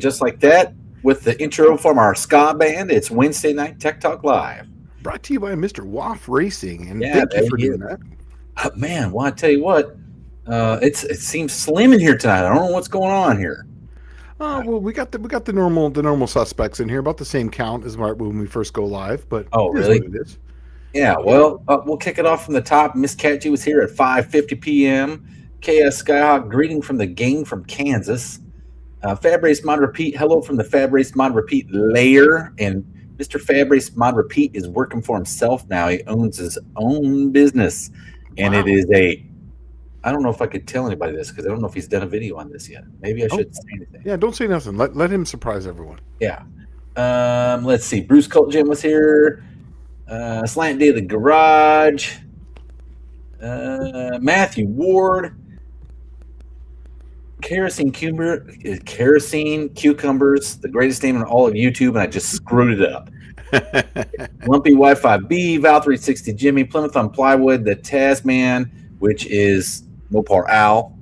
just like that, with the intro from our ska band, it's Wednesday Night Tech Talk Live. Brought to you by Mr. Waff Racing, and Yeah, thank you for doing that. Man, well, I tell you what, it seems slim in here tonight. I don't know what's going on here. Well, we got the normal suspects in here, about the same count as when we first go live. But Oh, it is really? what it is. Yeah, well, we'll kick it off from the top. Miss Catchy was here at 5:50 p.m. KS Skyhawk, greeting from the gang from Kansas. Fab Race Mod Repeat, hello from the Fab Race Mod Repeat layer. And Mr. Fab Race Mod Repeat is working for himself now. He owns his own business. And Wow. it is I don't know if I could tell anybody this because I don't know if he's done a video on this yet. Maybe I shouldn't say anything. Yeah, don't say nothing. Let him surprise everyone. Yeah. Let's see. Bruce Cult Jim was here. Slant Day of the Garage. Matthew Ward. Kerosene Cucumbers, the greatest name in all of YouTube, and I just screwed it up. Lumpy Wi-Fi B, Val 360 Jimmy, Plymouth on Plywood, the Tasman, which is Mopar Al,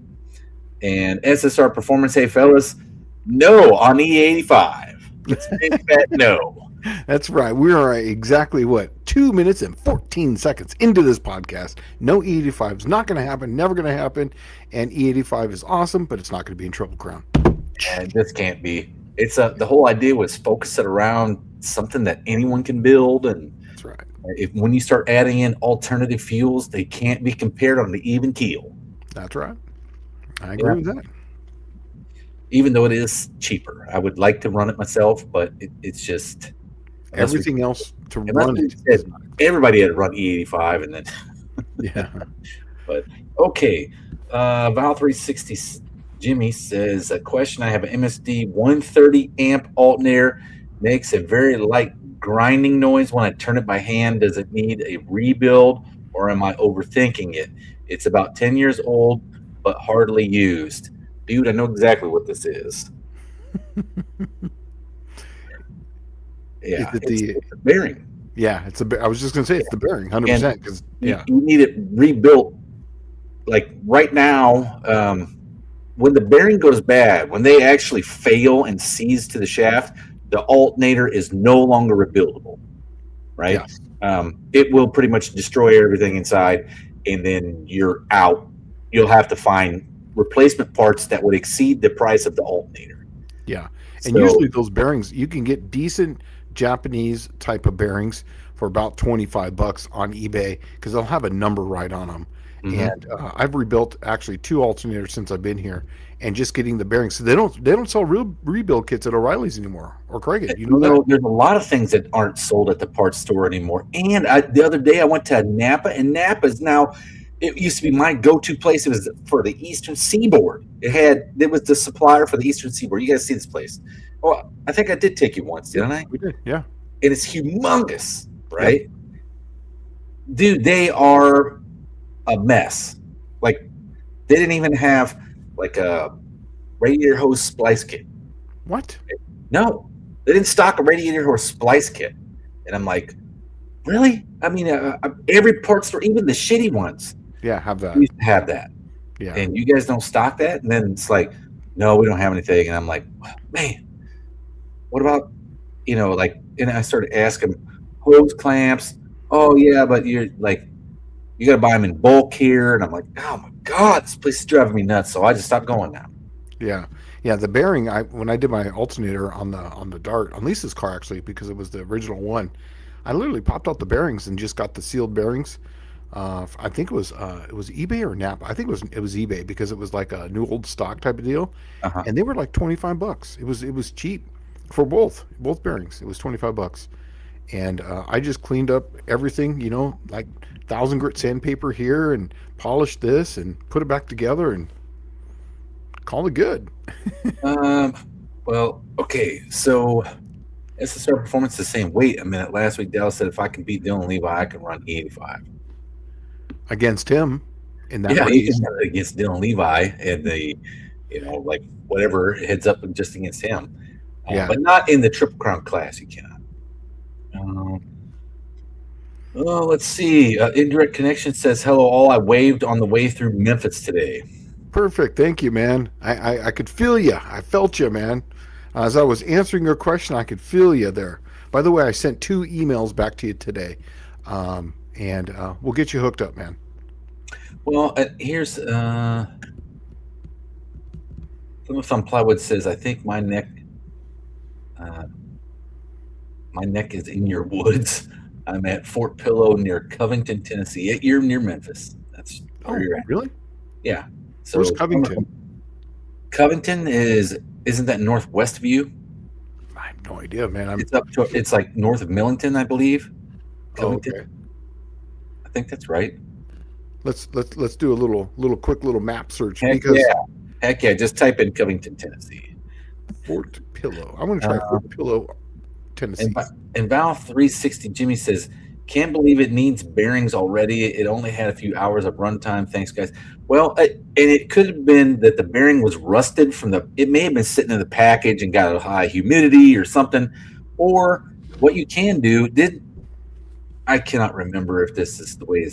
and SSR Performance. Hey fellas, no on E85. Let's make that no. That's right. We are exactly 2 minutes and 14 seconds into this podcast. No E85 is not going to happen. Never going to happen. And E85 is awesome, but it's not going to be in Triple Crown. And this can't be. It's the whole idea was focus it around something that anyone can build, and that's right. When you start adding in alternative fuels, they can't be compared on the even keel. That's right. I agree with that. Even though it is cheaper, I would like to run it myself, but it's just everything else to run it. Everybody had to run E85, and then yeah. But okay, Val 360 Jimmy says a question. I have an MSD 130 amp alternator, makes a very light grinding noise when I turn it by hand. Does it need a rebuild, or am I overthinking it? It's about 10 years old, but hardly used. Dude, I know exactly what this is. Yeah, it's a bearing. Yeah, I was just gonna say it's the bearing, 100%. Because you need it rebuilt. Like right now, when the bearing goes bad, when they actually fail and seize to the shaft, the alternator is no longer rebuildable. Right? Yes. It will pretty much destroy everything inside, and then you're out. You'll have to find replacement parts that would exceed the price of the alternator. Yeah, and usually those bearings, you can get decent Japanese type of bearings for about $25 on eBay because they'll have a number right on them. Mm-hmm. And I've rebuilt actually 2 alternators since I've been here, and just getting the bearings. So they don't sell real rebuild kits at O'Reilly's anymore or Craig. You know that? There's a lot of things that aren't sold at the parts store anymore. And the other day I went to Napa, and Napa's now. It used to be my go-to place. It was for the Eastern Seaboard. It was the supplier for the Eastern Seaboard. You guys see this place? Oh, I think I did take you once, didn't I? We did, yeah. And it's humongous, right? Yeah. Dude, they are a mess. Like, they didn't even have like a radiator hose splice kit. What? No, they didn't stock a radiator hose splice kit. And I'm like, really? I mean, every part store, even the shitty ones. Yeah, have that. We used to have that. Yeah. And you guys don't stock that? And then it's like, no, we don't have anything. And I'm like, man, what about, and I started asking hose clamps. Oh, yeah, but you're like, you got to buy them in bulk here. And I'm like, oh, my God, this place is driving me nuts. So I just stopped going now. Yeah. Yeah, the bearing, when I did my alternator on the Dart, on Lisa's car, actually, because it was the original one, I literally popped out the bearings and just got the sealed bearings. I think it was eBay or Napa. I think it was eBay because it was like a new old stock type of deal, and they were like $25. It was cheap for both bearings. It was $25, and I just cleaned up everything, like 1,000 grit sandpaper here and polished this and put it back together and called it good. Well, okay, so. SSR Performance is saying, wait a minute. Last week, Dallas said if I can beat Dylan Levi, I can run E85. Against him in that race. Yeah, against Dylan Levi and the, like whatever heads up just against him. But not in the Triple Crown class, you cannot. Let's see. Indirect Connection says, hello all. I waved on the way through Memphis today. Perfect. Thank you, man. I could feel you. I felt you, man. As I was answering your question, I could feel you there. By the way, I sent 2 emails back to you today, and we'll get you hooked up, man. Well, here's some plywood says, I think uh, my neck is in your woods. I'm at Fort Pillow near Covington, Tennessee. You're near Memphis. That's where Oh, you're at. really? Yeah. So Where's Covington? Covington isn't that northwest of you? I have no idea, man. It's like north of Millington, I believe. Oh, Covington. okay. I think that's right. Let's do a little quick little map search Heck yeah! Just type in Covington, Tennessee. Fort Pillow. I'm going to try Fort Pillow, Tennessee. And Val 360 Jimmy says, can't believe it needs bearings already. It only had a few hours of runtime. Thanks, guys. Well, and it could have been that the bearing was rusted it may have been sitting in the package and got a high humidity or something. Or what you can do, I cannot remember if this is the way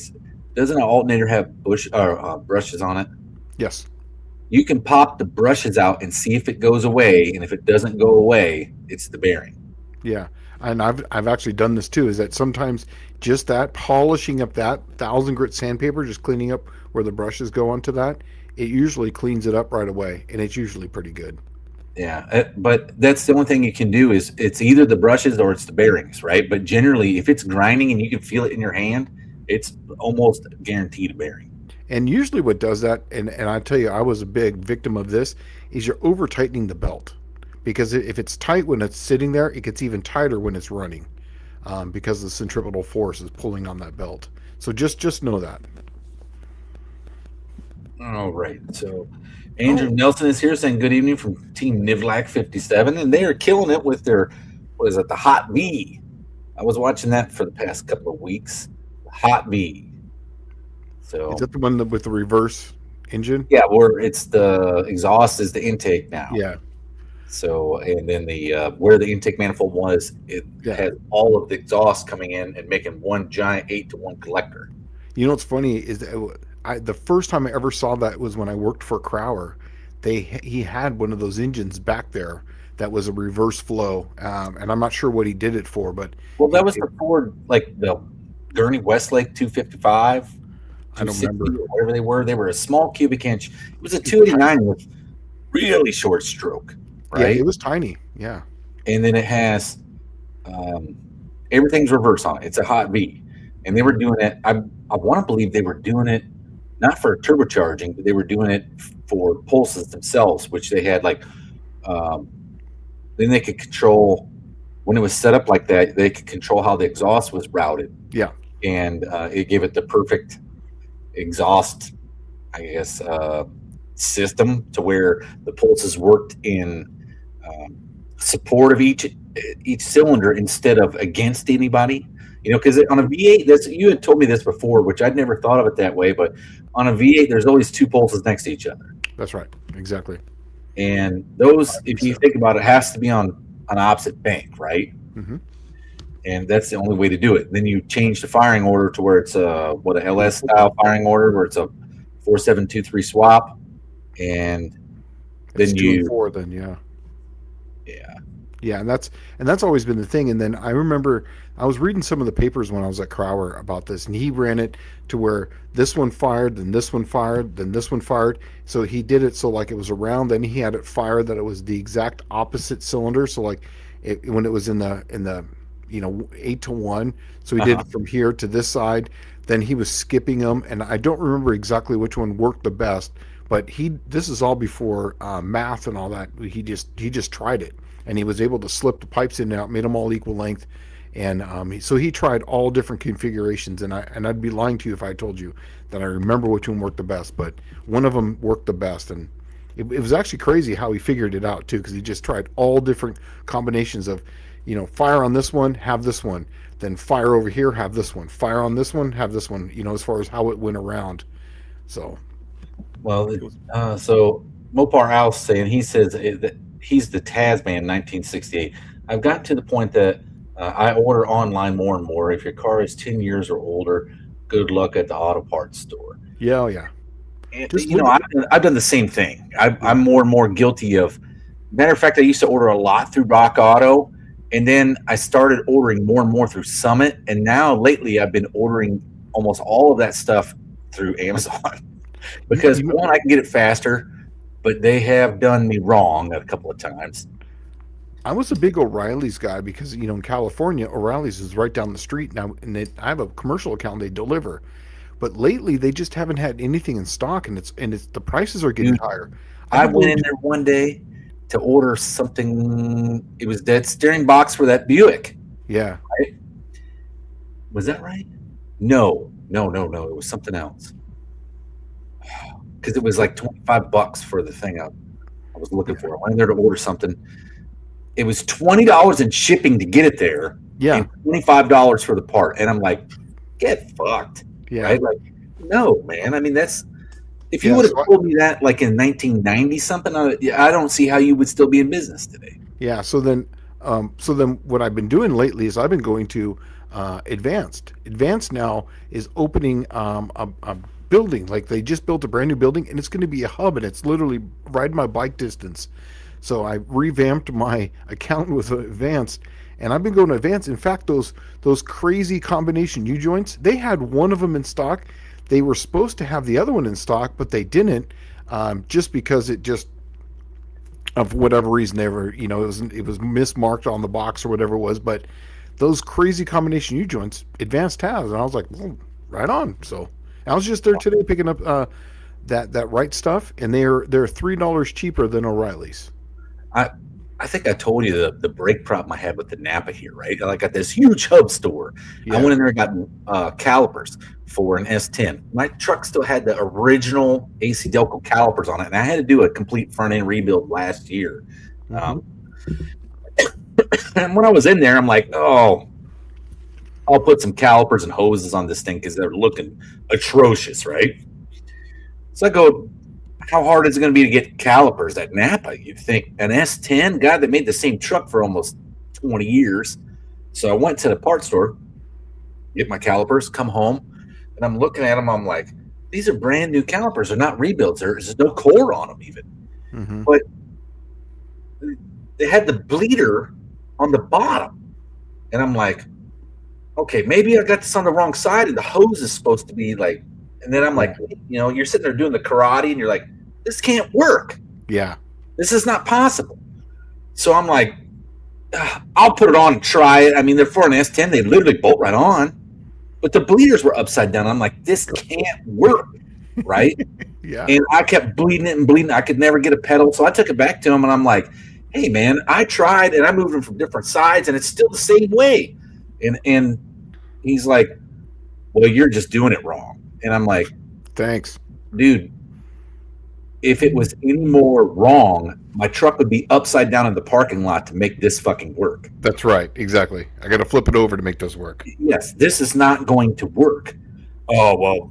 doesn't an alternator have brushes on it? Yes. You can pop the brushes out and see if it goes away. And if it doesn't go away, it's the bearing. Yeah, and I've actually done this too. Is that sometimes just that polishing up that 1,000 grit sandpaper, just cleaning up where the brushes go onto that, it usually cleans it up right away, and it's usually pretty good. Yeah, but that's the only thing you can do is it's either the brushes or it's the bearings, right? But generally, if it's grinding and you can feel it in your hand, it's almost guaranteed a bearing. And usually what does that, and I tell you, I was a big victim of this, is you're over tightening the belt. Because if it's tight when it's sitting there, it gets even tighter when it's running, because the centripetal force is pulling on that belt. So just know that. All right. So Andrew Nelson is here saying good evening from Team Nivlac 57, and they are killing it with their the Hot V. I was watching that for the past couple of weeks. Hot V. So is that the one with the reverse engine? Yeah, where it's the exhaust is the intake now. Yeah. So, and then where the intake manifold was, it has all of the exhaust coming in and making one giant 8-to-1 collector. You know what's funny is that the first time I ever saw that was when I worked for Crower. He had one of those engines back there that was a reverse flow, and I'm not sure what he did it for, but that was the Ford, like the Gurney Westlake 255. I don't remember. Whatever they were. They were a small cubic inch. It was a 289 with really short stroke. Right? Yeah, it was tiny. Yeah. And then it has everything's reverse on it. It's a Hot V. And they were doing it. I want to believe they were doing it not for turbocharging, but they were doing it for pulses themselves, which they had then they could control when it was set up like that. They could control how the exhaust was routed. Yeah. And it gave it the perfect exhaust, I guess, system to where the pulses worked in support of each cylinder instead of against anybody. Because on a V8, you had told me this before, which I'd never thought of it that way. But on a V8, there's always two pulses next to each other. That's right, exactly. And those, if you think about it, has to be on an opposite bank, right? Mm-hmm. And that's the only way to do it. Then you change the firing order to where it's a LS style firing order, where it's a 4723 swap, and it's then 2 and 4. Then yeah, and that's always been the thing. And then I remember I was reading some of the papers when I was at Crower about this, and he ran it to where this one fired, then this one fired, then this one fired. So he did it so like it was around. Then he had it fired that it was the exact opposite cylinder. So like when it was in the 8-to-1. So he did it from here to this side. Then he was skipping them, and I don't remember exactly which one worked the best. But this is all before math and all that. He just tried it, and he was able to slip the pipes in and out, made them all equal length, and so he tried all different configurations. And I'd be lying to you if I told you that I remember which one worked the best. But one of them worked the best, and it was actually crazy how he figured it out too, because he just tried all different combinations of, fire on this one, have this one, then fire over here, have this one, fire on this one, have this one. As far as how it went around, so. Well, so Mopar Al's saying, he says that he's the Tasman 1968. I've gotten to the point that I order online more and more. If your car is 10 years or older, good luck at the auto parts store. Yeah. And, I've done the same thing. I'm more and more guilty of Matter of fact, I used to order a lot through Rock Auto, and then I started ordering more and more through Summit, and now lately I've been ordering almost all of that stuff through Amazon because You, one, I can get it faster, but they have done me wrong a couple of times. I was a big O'Reilly's guy because in California, O'Reilly's is right down the street now, and I have a commercial account. They deliver, but lately they just haven't had anything in stock, and it's the prices are getting Dude, higher. I've I been went going in to, there one day to order something. It was that steering box for that Buick. yeah, Right? Was that right? No, no, no, no. It was something else because it was like $25 for the thing I was looking yeah, for. I went in there to order something. It was $20 in shipping to get it there, yeah, and $25 for the part. And I'm like, get fucked, yeah, right? Like, no, man. I mean, that's if you yeah. would have So told me that like in 1990 something, I don't see how you would still be in business today. yeah, so then what I've been doing lately is I've been going to Advanced. Advanced now is opening a building. Like they just built a brand new building, and it's going to be a hub, and it's literally ride my bike distance. So I revamped my account with Advanced, and I've been going to Advanced. In fact, those crazy combination U joints, they had one of them in stock. They were supposed to have the other one in stock, but they didn't, just because it just of whatever reason they were, it was mismarked on the box or whatever it was. But those crazy combination U joints, Advanced has, and I was like, well, right on. So I was just there today picking up that right stuff, and they're $3 cheaper than O'Reilly's. I I think I told you the brake problem I had with the Napa here, right? I got this huge hub store. I Yeah. went in there and got calipers for an S10. My truck still had the original AC Delco calipers on it, and I had to do a complete front end rebuild last year. Hmm. Um, and when I was in there, I'm like, oh, I'll put some calipers and hoses on this thing because they're looking atrocious, right? So I go, how hard is it going to be to get calipers at Napa? You'd think an S10 guy that made the same truck for almost 20 years. So I went to the parts store, get my calipers, come home, and I'm looking at them. I'm like, these are brand new calipers. They're not rebuilds. There's no core on them even. Hmm. But they had the bleeder on the bottom. And I'm like, okay, maybe I got this on the wrong side and the hose is supposed to be like, and then I'm like, you're sitting there doing the karate and you're like, this can't work. Yeah. This is not possible. So I'm like, I'll put it on and try it. I mean, they're for an S10, they literally bolt right on, but the bleeders were upside down. I'm like, this can't work, right? Yeah. And I kept bleeding it and bleeding. I could never get a pedal. So I took it back to him and I'm like, hey, man, I tried and I moved them from different sides and it's still the same way. And he's like, well, you're just doing it wrong. And I'm like, Thanks. dude, if it was any more wrong, my truck would be upside down in the parking lot to make this fucking work. That's right. Exactly. I got to flip it over to make those work. Yes, this is not going to work. Oh, well,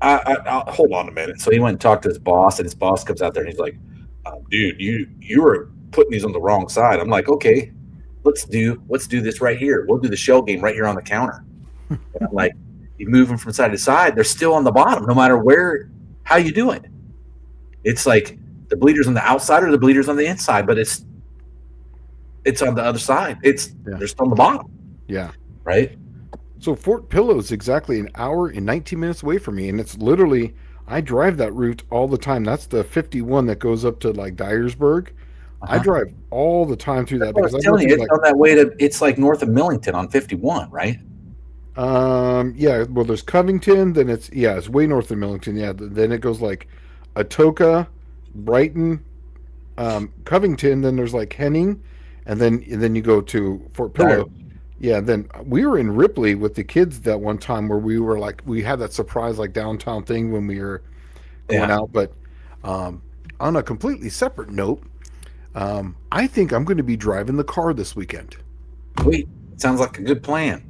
I'll hold on a minute. So he went and talked to his boss, and his boss comes out there and he's like, dude, you were putting these on the wrong side. I'm like, okay, let's do this right here. We'll do the shell game right here on the counter. And I'm like, you move them from side to side, they're still on the bottom, no matter how you do it. It's like the bleeders on the outside or the bleeders on the inside, but it's on the other side. They're still on the bottom. Yeah. Right. So Fort Pillow is exactly an hour and 19 minutes away from me, and it's literally I drive that route all the time. That's the 51 that goes up to like Dyersburg. I drive all the time through that because I was telling you, it's on that way to. It's like north of Millington on 51, right? Yeah. Well, there's Covington. Then it's way north of Millington. Yeah. Then it goes like Atoka, Brighton, Covington. Then there's like Henning, and then you go to Fort Pillow. Yeah, then we were in Ripley with the kids that one time where we had that surprise like downtown thing when we were going out. But on a completely separate note, I think I'm going to be driving the car this weekend. Sweet. Sounds like a good plan.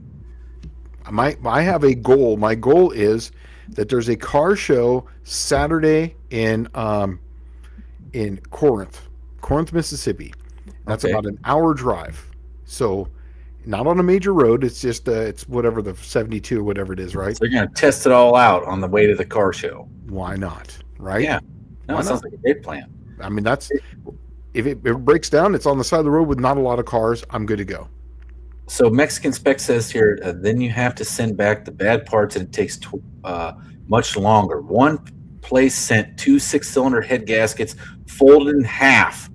I have a goal. My goal is that there's a car show Saturday in Corinth, Mississippi. That's about an hour drive. So not on a major road. It's just it's whatever the 72 or whatever it is, right? So you're going to test it all out on the way to the car show. Why not? Right? Yeah. No, it sounds like a great plan. I mean, if it breaks down, it's on the side of the road with not a lot of cars. I'm good to go. So Mexican Spec says here, then you have to send back the bad parts, and it takes much longer. One place sent 2 6-cylinder head gaskets folded in half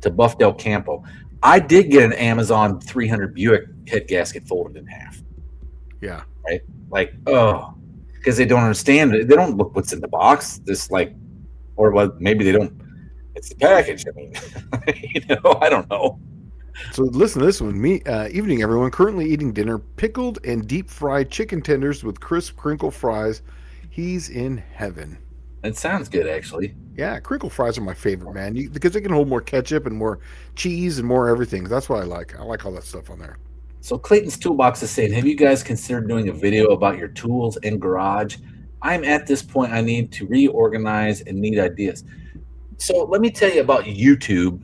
to Buff Del Campo. I did get an Amazon 300 Buick head gasket folded in half. Yeah. Right? Like, because they don't understand it. They don't look what's in the box. This or what? Maybe they don't. It's the package. I mean, I don't know. So listen to this one. Evening, everyone. Currently eating dinner, pickled and deep fried chicken tenders with crisp crinkle fries. He's in heaven. It sounds good, actually. Yeah, crinkle fries are my favorite, man. Because they can hold more ketchup and more cheese and more everything. That's what I like. I like all that stuff on there. So Clayton's Toolbox is saying, have you guys considered doing a video about your tools and garage? I'm at this point, I need to reorganize and need ideas. So let me tell you about YouTube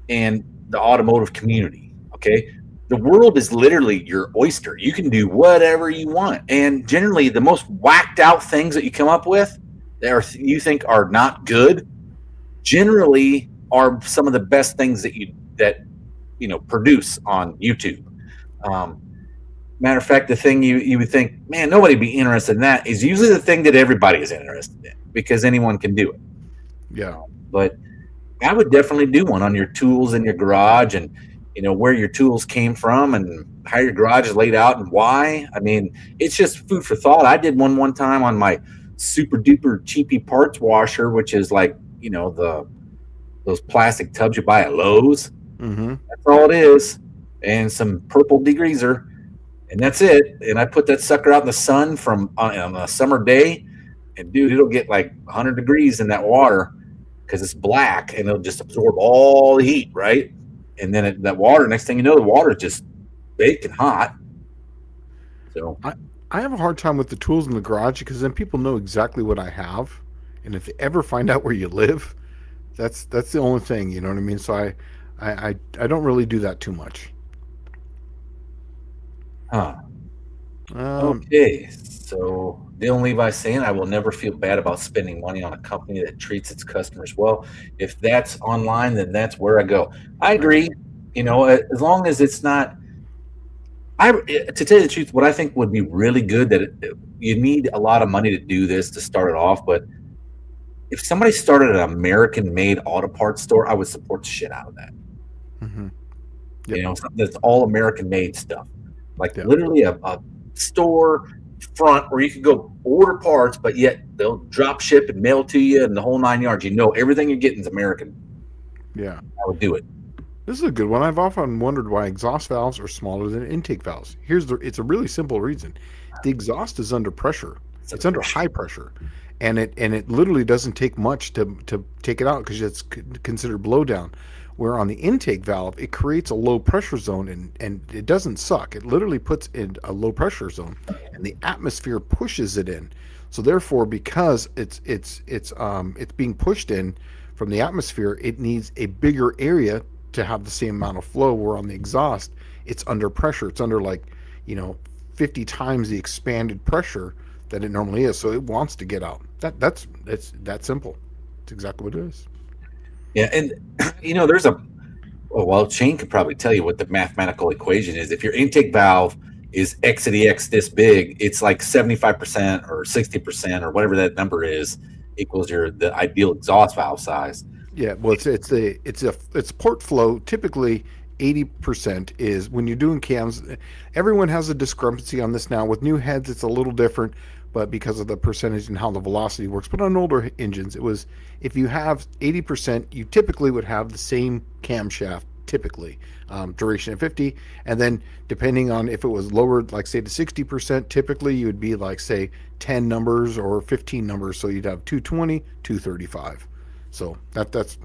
and the automotive community, okay? The world is literally your oyster. You can do whatever you want. And generally, the most whacked out things that you come up with that you think are not good generally are some of the best things that you produce on YouTube. Matter of fact, the thing you would think, man, nobody'd be interested in that, is usually the thing that everybody is interested in because anyone can do it. Yeah. But I would definitely do one on your tools in your garage and, where your tools came from and how your garage is laid out and why. I mean, it's just food for thought. I did one time on my super duper cheapy parts washer, which is like, those plastic tubs you buy at Lowe's. Mm-hmm. That's all it is. And some purple degreaser. And that's it. And I put that sucker out in the sun on a summer day. And dude, it'll get like 100 degrees in that water because it's black and it'll just absorb all the heat, right? And then that water, next thing you know, the water is just baking hot. So I have a hard time with the tools in the garage because then people know exactly what I have. And if they ever find out where you live, that's the only thing, you know what I mean? So I don't really do that too much. Okay, so Dylan Levi saying, I will never feel bad about spending money on a company that treats its customers well. If that's online, then that's where I go. I agree. As long as it's not. To tell you the truth, what I think would be really good, that you need a lot of money to do this to start it off, but if somebody started an American-made auto parts store, I would support the shit out of that. Mm-hmm. Yep. That's all American-made stuff. Like literally a store front where you can go order parts, but yet they'll drop ship and mail to you and the whole 9 yards. Everything you're getting is American. Yeah. I would do it. This is a good one. I've often wondered why exhaust valves are smaller than intake valves. It's a really simple reason. The exhaust is under pressure. It's under high pressure. And it literally doesn't take much to take it out because it's considered blowdown. Where on the intake valve, it creates a low pressure zone and it doesn't suck. It literally puts in a low pressure zone and the atmosphere pushes it in. So therefore, because it's being pushed in from the atmosphere, it needs a bigger area to have the same amount of flow. Where on the exhaust, it's under pressure. It's under 50 times the expanded pressure that it normally is. So it wants to get out. It's that simple. It's exactly what it is. Yeah, and Shane could probably tell you what the mathematical equation is. If your intake valve is X to the X this big, it's like 75% or 60% or whatever that number is equals the ideal exhaust valve size. Yeah, well, it's port flow. Typically, 80% is when you're doing cams. Everyone has a discrepancy on this now. With new heads, it's a little different, but because of the percentage and how the velocity works. But on older engines, it was, if you have 80%, you typically would have the same camshaft, typically, duration of 50. And then depending on if it was lowered, like say to 60%, typically you would be like, say, 10 numbers or 15 numbers. So you'd have 220, 235. So that's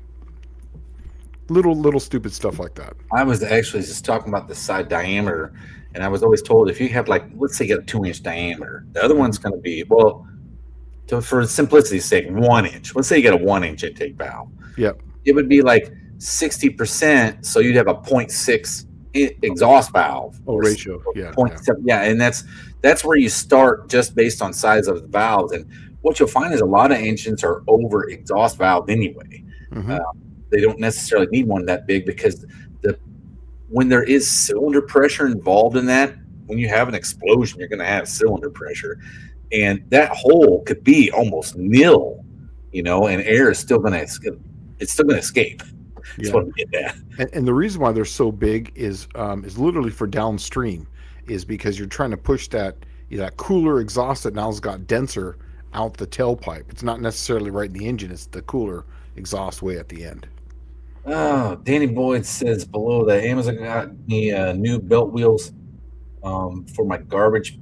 little stupid stuff like that. I was actually just talking about the side diameter, and I was always told if you have let's say you got a 2-inch diameter, the other one's going to be, for simplicity's sake, 1 inch. Let's say you got a 1-inch intake valve. Yep. It would be like 60%, so you'd have a 0.6 exhaust valve. Ratio. Yeah. 0.7. Yeah, and that's where you start just based on size of the valves. And what you'll find is a lot of engines are over exhaust valve anyway. Mm-hmm. they don't necessarily need one that big because the when there is cylinder pressure involved in that, when you have an explosion, you're going to have cylinder pressure, and that hole could be almost nil, and air is still going to it's still going to escape. That's what I'm getting at. And the reason why they're so big is literally for downstream, is because you're trying to push that cooler exhaust that now's got denser out the tailpipe. It's not necessarily right in the engine; it's the cooler exhaust way at the end. Oh, Danny Boyd says below that Amazon got me new belt wheels for my garbage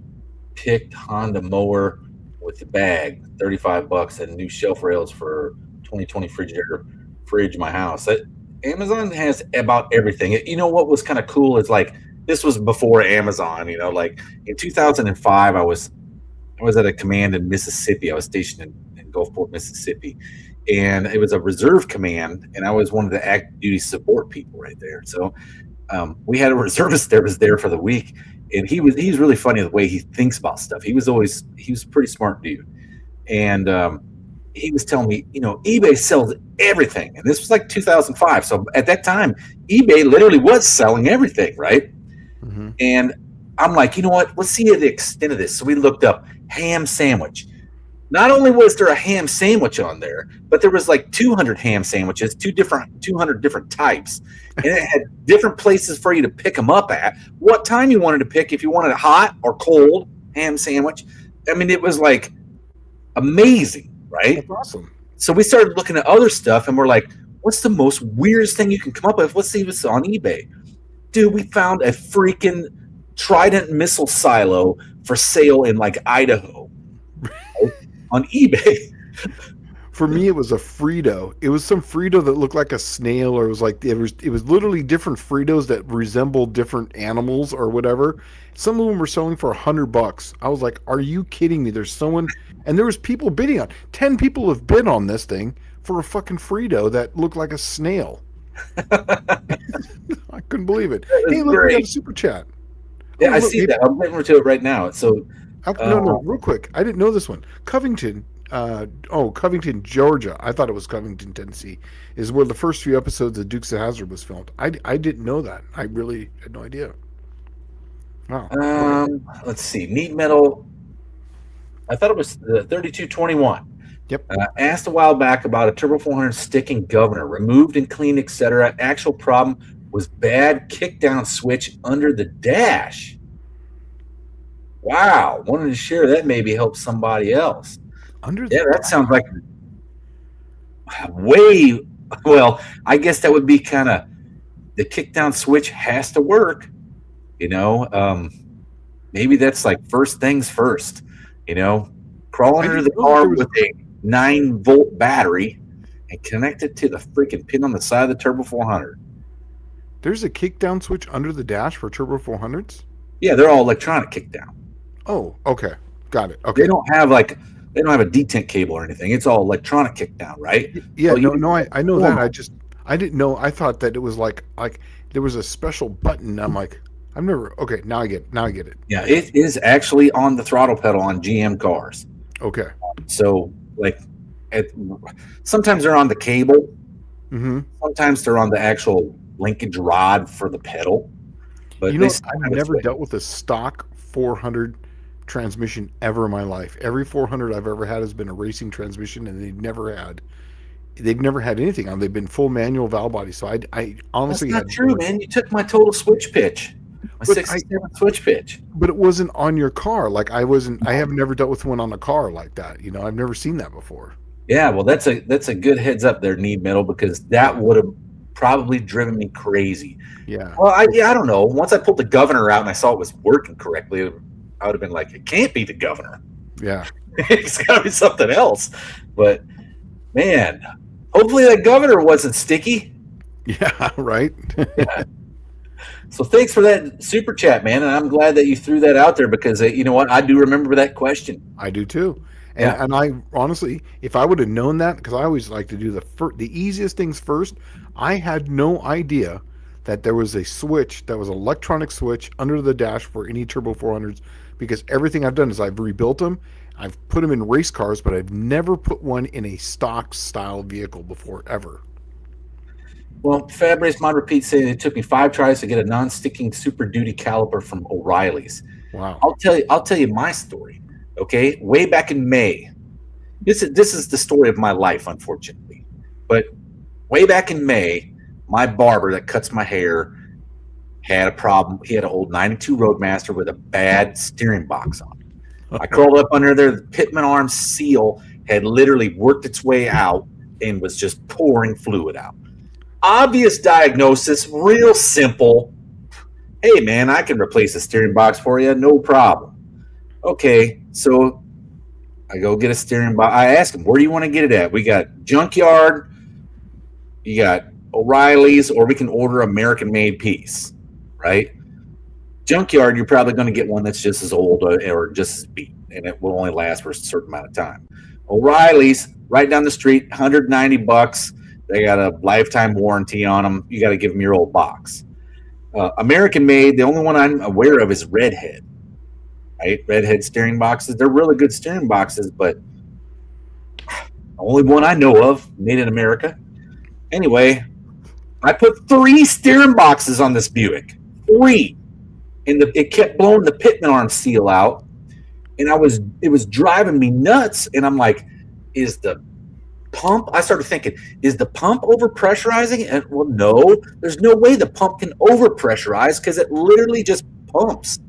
picked Honda mower with the bag, $35, and new shelf rails for 2020 fridge in my house. Amazon has about everything. You know what was kind of cool is like this was before Amazon. Like in 2005, I was at a command in Mississippi. I was stationed in Gulfport, Mississippi, and it was a reserve command, and I was one of the active duty support people right there. So we had a reservist that was there for the week, and he's really funny the way he thinks about stuff. He was a pretty smart dude, and he was telling me, eBay sells everything, and this was like 2005. So at that time, eBay literally was selling everything, right? Mm-hmm. And I'm like, you know what? Let's see the extent of this. So we looked up ham sandwich. Not only was there a ham sandwich on there, but there was like 200 ham sandwiches, 200 different types, and it had different places for you to pick them up at. What time you wanted to pick, if you wanted a hot or cold ham sandwich. I mean, it was like amazing, right? That's awesome. So we started looking at other stuff, and we're like, what's the most weirdest thing you can come up with? Let's see what's on eBay. Dude, we found a freaking Trident missile silo for sale in like Idaho. On eBay. For me, it was a Frito. It was some Frito that looked like a snail, or it was literally different Fritos that resembled different animals or whatever. Some of them were selling for $100. I was like, "Are you kidding me?" There's someone, and there was people bidding on. 10 people have bid on this thing for a fucking Frito that looked like a snail. I couldn't believe it. Hey, look, we got a super chat. Yeah, I see that. I'm getting to it right now. So. No, real quick. I didn't know this one. Covington, Covington, Georgia. I thought it was Covington, Tennessee, is where the first few episodes of Dukes of Hazzard was filmed. I didn't know that. I really had no idea. Wow. Let's see. Neat Metal. I thought it was the 3221. Yep. Asked a while back about a Turbo 400 sticking governor, removed and cleaned, etc. Actual problem was bad kickdown switch under the dash. Wow, wanted to share that, maybe help somebody else. That sounds like well, I guess that would be kind of the kickdown switch has to work, maybe that's like first things first, crawl under the car with a 9-volt battery and connect it to the freaking pin on the side of the Turbo 400. There's a kickdown switch under the dash for Turbo 400s? Yeah, they're all electronic kickdown. Oh, okay. Got it. Okay. They don't have a detent cable or anything. It's all electronic kickdown, right? Yeah, I know that. I didn't know. I thought that it was like there was a special button. I'm like, okay, now I get it. Yeah, it is actually on the throttle pedal on GM cars. Okay. So like sometimes they're on the cable. Mm-hmm. Sometimes they're on the actual linkage rod for the pedal. But I've never dealt with a stock 400 transmission ever in my life. Every 400 I've ever had has been a racing transmission, and they've never had anything on. They've been full manual valve body. So I honestly that's not true, man. You took my total switch pitch, my 67 switch pitch, but it wasn't on your car. Like I have never dealt with one on a car like that. I've never seen that before. Yeah, well, that's a good heads up there, Need Metal, because that would have probably driven me crazy. Yeah. Well, I don't know. Once I pulled the governor out and I saw it was working correctly, I would have been like, it can't be the governor. Yeah. It's got to be something else. But, man, hopefully that governor wasn't sticky. Yeah, right? Yeah. So thanks for that super chat, man. And I'm glad that you threw that out there because, you know what? I do remember that question. I do too. And I honestly, if I would have known that, because I always like to do the easiest things first, I had no idea that there was a switch that was an electronic switch under the dash for any Turbo 400s, because everything I've done is I've rebuilt them. I've put them in race cars, but I've never put one in a stock style vehicle before, ever. Well, Fab Race Mod Repeat said it took me 5 tries to get a non-sticking Super Duty caliper from O'Reilly's. Wow. I'll tell you my story. Okay, way back in May. This is the story of my life, unfortunately. But way back in May, my barber that cuts my hair had a problem. He had an old 92 Roadmaster with a bad steering box on it. I crawled up under there. The Pitman arm seal had literally worked its way out and was just pouring fluid out. Obvious diagnosis, real simple. Hey, man, I can replace the steering box for you, no problem. Okay, so I go get a steering box. I ask him, where do you want to get it at? We got Junkyard, you got O'Reilly's, or we can order American-made piece, right? Junkyard, you're probably going to get one that's just as old or just as beat, and it will only last for a certain amount of time. O'Reilly's, right down the street, $190. They got a lifetime warranty on them. You got to give them your old box. American-made, the only one I'm aware of is Redhead. Right? Redhead steering boxes. They're really good steering boxes, but the only one I know of made in America. Anyway, I put 3 steering boxes on this Buick. 3. And it kept blowing the Pitman arm seal out. And it was driving me nuts. And I'm like, is the pump? I started thinking, is the pump overpressurizing? And well, no, there's no way the pump can overpressurize because it literally just pumps,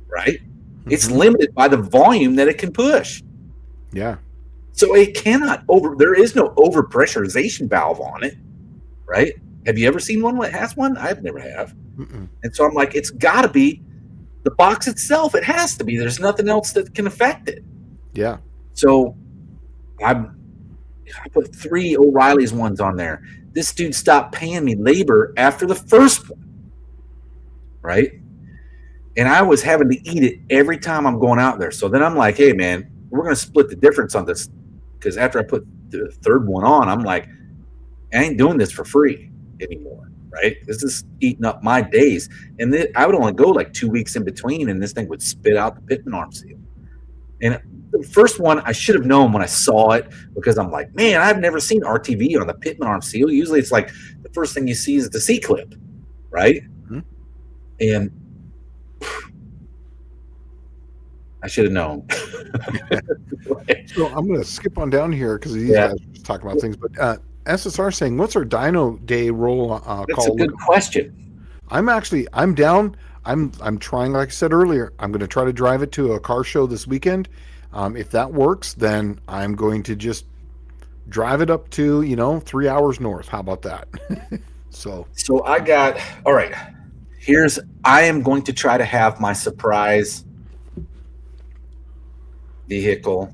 right? Mm-hmm. It's limited by the volume that it can push. Yeah. So it cannot there is no overpressurization valve on it, right? Have you ever seen one that has one? I've never have. Mm-mm. And so I'm like, it's got to be the box itself. It has to be. There's nothing else that can affect it. Yeah. So I put 3 O'Reilly's ones on there. This dude stopped paying me labor after the first one, right? And I was having to eat it every time I'm going out there. So then I'm like, hey, man, we're going to split the difference on this. Because after I put the third one on, I'm like, I ain't doing this for free anymore, right? This is eating up my days. And I would only go like 2 weeks in between, and this thing would spit out the Pitman arm seal. And the first one, I should have known when I saw it, because I'm like, man, I've never seen RTV on the Pitman arm seal. Usually it's like the first thing you see is the C-clip, right? Mm-hmm. And I should have known. So I'm going to skip on down here because these guys are just talking about things. But SSR saying, what's our Dyno Day roll call? That's a good question. I'm down. I'm trying, like I said earlier, I'm going to try to drive it to a car show this weekend. If that works, then I'm going to just drive it up to, 3 hours north. How about that? So I got, all right, I am going to try to have my surprise vehicle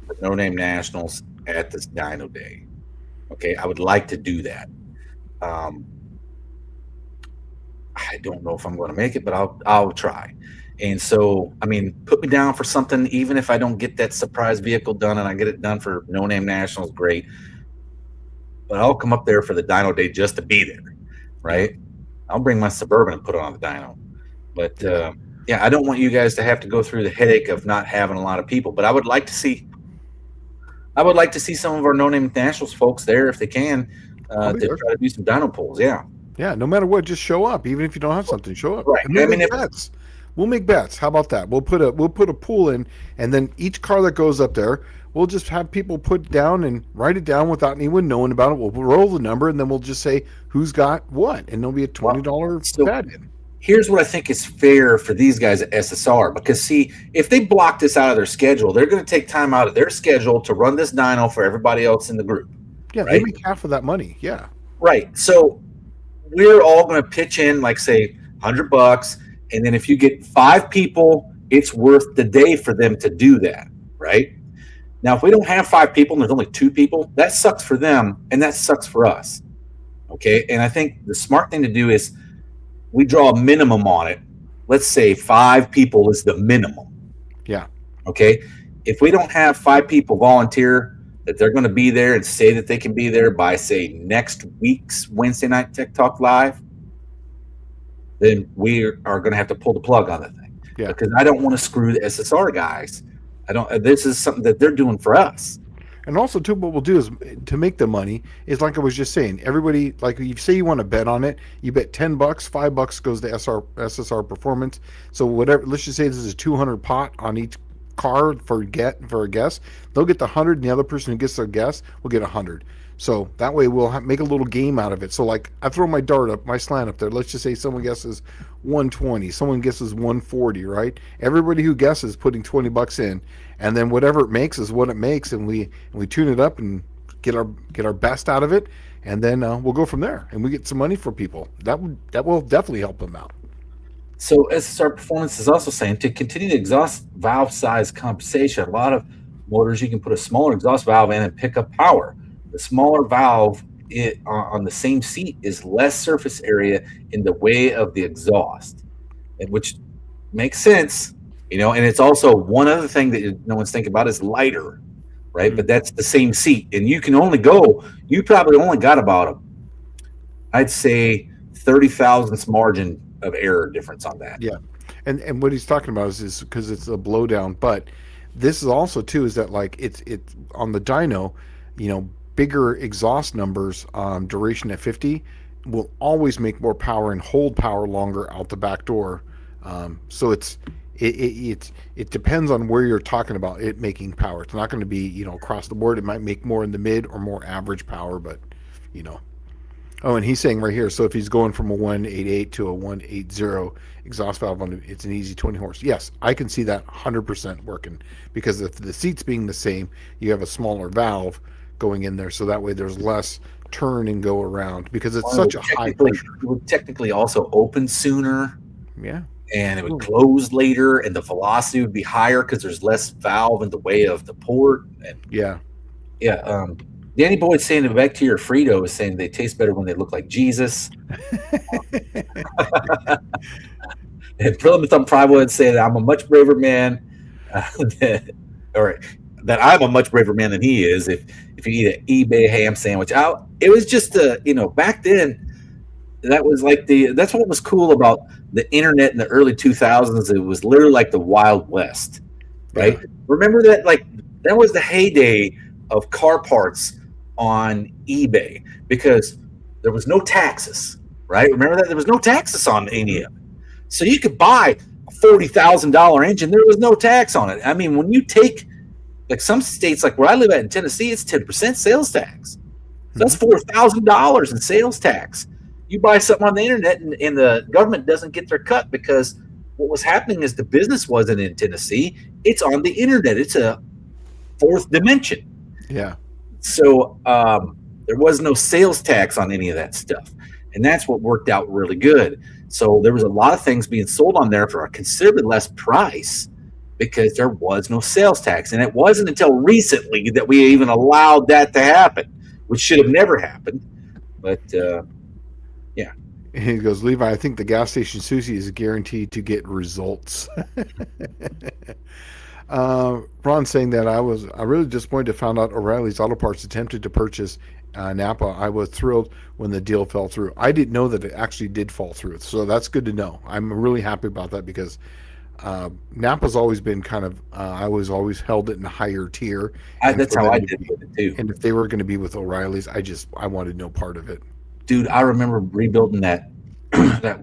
for No Name Nationals at this Dyno Day. Okay, I would like to do that. I don't know if I'm going to make it, but I'll try. And so, I mean, put me down for something, even if I don't get that surprise vehicle done and I get it done for No Name Nationals, great. But I'll come up there for the Dyno Day just to be there, right? I'll bring my Suburban and put it on the dyno. But yeah, I don't want you guys to have to go through the headache of not having a lot of people. But I would like to see some of our No Name Nationals folks there if they can to try to do some dyno pulls. Yeah. Yeah, no matter what, just show up. Even if you don't have something, show up. Right. We'll make bets. We'll make bets. How about that? We'll put a pool in, and then each car that goes up there, we'll just have people put down and write it down without anyone knowing about it. We'll roll the number, and then we'll just say who's got what, and there'll be a $20 bet in. Here's what I think is fair for these guys at SSR, because see, if they block this out of their schedule, they're going to take time out of their schedule to run this dyno for everybody else in the group. Yeah, right? They make half of that money. Yeah. Right. So we're all going to pitch in, like, say, $100, and then if you get 5 people, it's worth the day for them to do that, right? Now, if we don't have 5 people and there's only 2 people, that sucks for them, and that sucks for us, okay? And I think the smart thing to do is we draw a minimum on it. Let's say 5 people is the minimum. Yeah. Okay? If we don't have 5 people volunteer that they're going to be there and say that they can be there by, say, next week's Wednesday Night Tech Talk Live, then we are going to have to pull the plug on the thing. Yeah. Because I don't want to screw the SSR guys. This is something that they're doing for us. And also, too, what we'll do is to make the money is like I was just saying. Everybody, like you say, you want to bet on it. You bet $10, $5 goes to SSR Performance. So whatever. Let's just say this is a 200 pot on each car for a guess. They'll get the 100, and the other person who gets their guess will get 100. So that way we'll make a little game out of it. So like I throw my dart up, my slant up there. Let's just say someone guesses 120, someone guesses 140, right? Everybody who guesses putting $20 in, and then whatever it makes is what it makes, and we tune it up and get our best out of it, and then we'll go from there, and we get some money for people. That will definitely help them out. So SSR Performance is also saying to continue the exhaust valve size compensation, a lot of motors you can put a smaller exhaust valve in and pick up power. The smaller valve on the same seat is less surface area in the way of the exhaust, which makes sense, and it's also one other thing that no one's thinking about is lighter, right? Mm-hmm. But that's the same seat, and you probably only got about I'd say 30 thousandths margin of error difference on that. Yeah. And what he's talking about is because it's a blowdown, but this is also too is that like it's on the dyno, bigger exhaust numbers, duration at 50 will always make more power and hold power longer out the back door. So it depends on where you're talking about it making power. It's not going to be, across the board. It might make more in the mid or more average power, but Oh, and he's saying right here, so if he's going from a 188 to a 180 exhaust valve, it's an easy 20 horse. Yes, I can see that 100% working because if the seats being the same, you have a smaller valve going in there, so that way there's less turn and go around because it's such a high pressure. It would technically also open sooner. Yeah. And it would close later, and the velocity would be higher because there's less valve in the way of the port. And yeah. Danny Boyd saying back to your Frito is saying they taste better when they look like Jesus. And Philip on Private would say that I'm a much braver man, that I'm a much braver man than he is. If you eat an eBay ham sandwich out, it was just back then. That was like that's what was cool about the internet in the early 2000s. It was literally like the Wild West, right? Yeah. Remember that? Like that was the heyday of car parts on eBay because there was no taxes, right? Remember that there was no taxes on any of it, so you could buy a $40,000 engine. There was no tax on it. I mean, when you take like some states, like where I live at in Tennessee, it's 10% sales tax. So that's $4,000 in sales tax. You buy something on the internet and the government doesn't get their cut because what was happening is the business wasn't in Tennessee. It's on the internet. It's a fourth dimension. Yeah. So there was no sales tax on any of that stuff. And that's what worked out really good. So there was a lot of things being sold on there for a considerably less price because there was no sales tax. And it wasn't until recently that we even allowed that to happen, which should have never happened. But yeah. And he goes, Levi, I think the gas station sushi is guaranteed to get results. Ron saying that I really disappointed to find out O'Reilly's Auto Parts attempted to purchase Napa. I was thrilled when the deal fell through. I didn't know that it actually did fall through, so that's good to know. I'm really happy about that because Napa's always been kind of I was always held it in a higher tier. That's how I did with it too. And if they were going to be with O'Reilly's, I wanted no part of it. Dude, I remember rebuilding that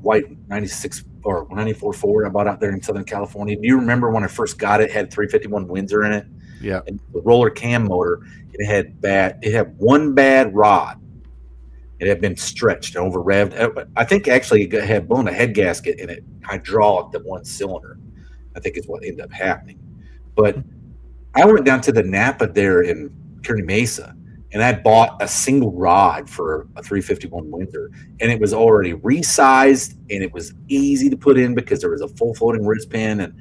white 96 or 94 Ford I bought out there in Southern California. Do you remember when I first got it? It had 351 Windsor in it. Yeah. And the roller cam motor, it had one bad rod. It had been stretched and over revved. I think actually it had blown a head gasket in it, hydraulic, the one cylinder. I think is what ended up happening. But I went down to the Napa there in Kearney Mesa, and I bought a single rod for a 351 Windsor, and it was already resized, and it was easy to put in because there was a full floating wrist pin, and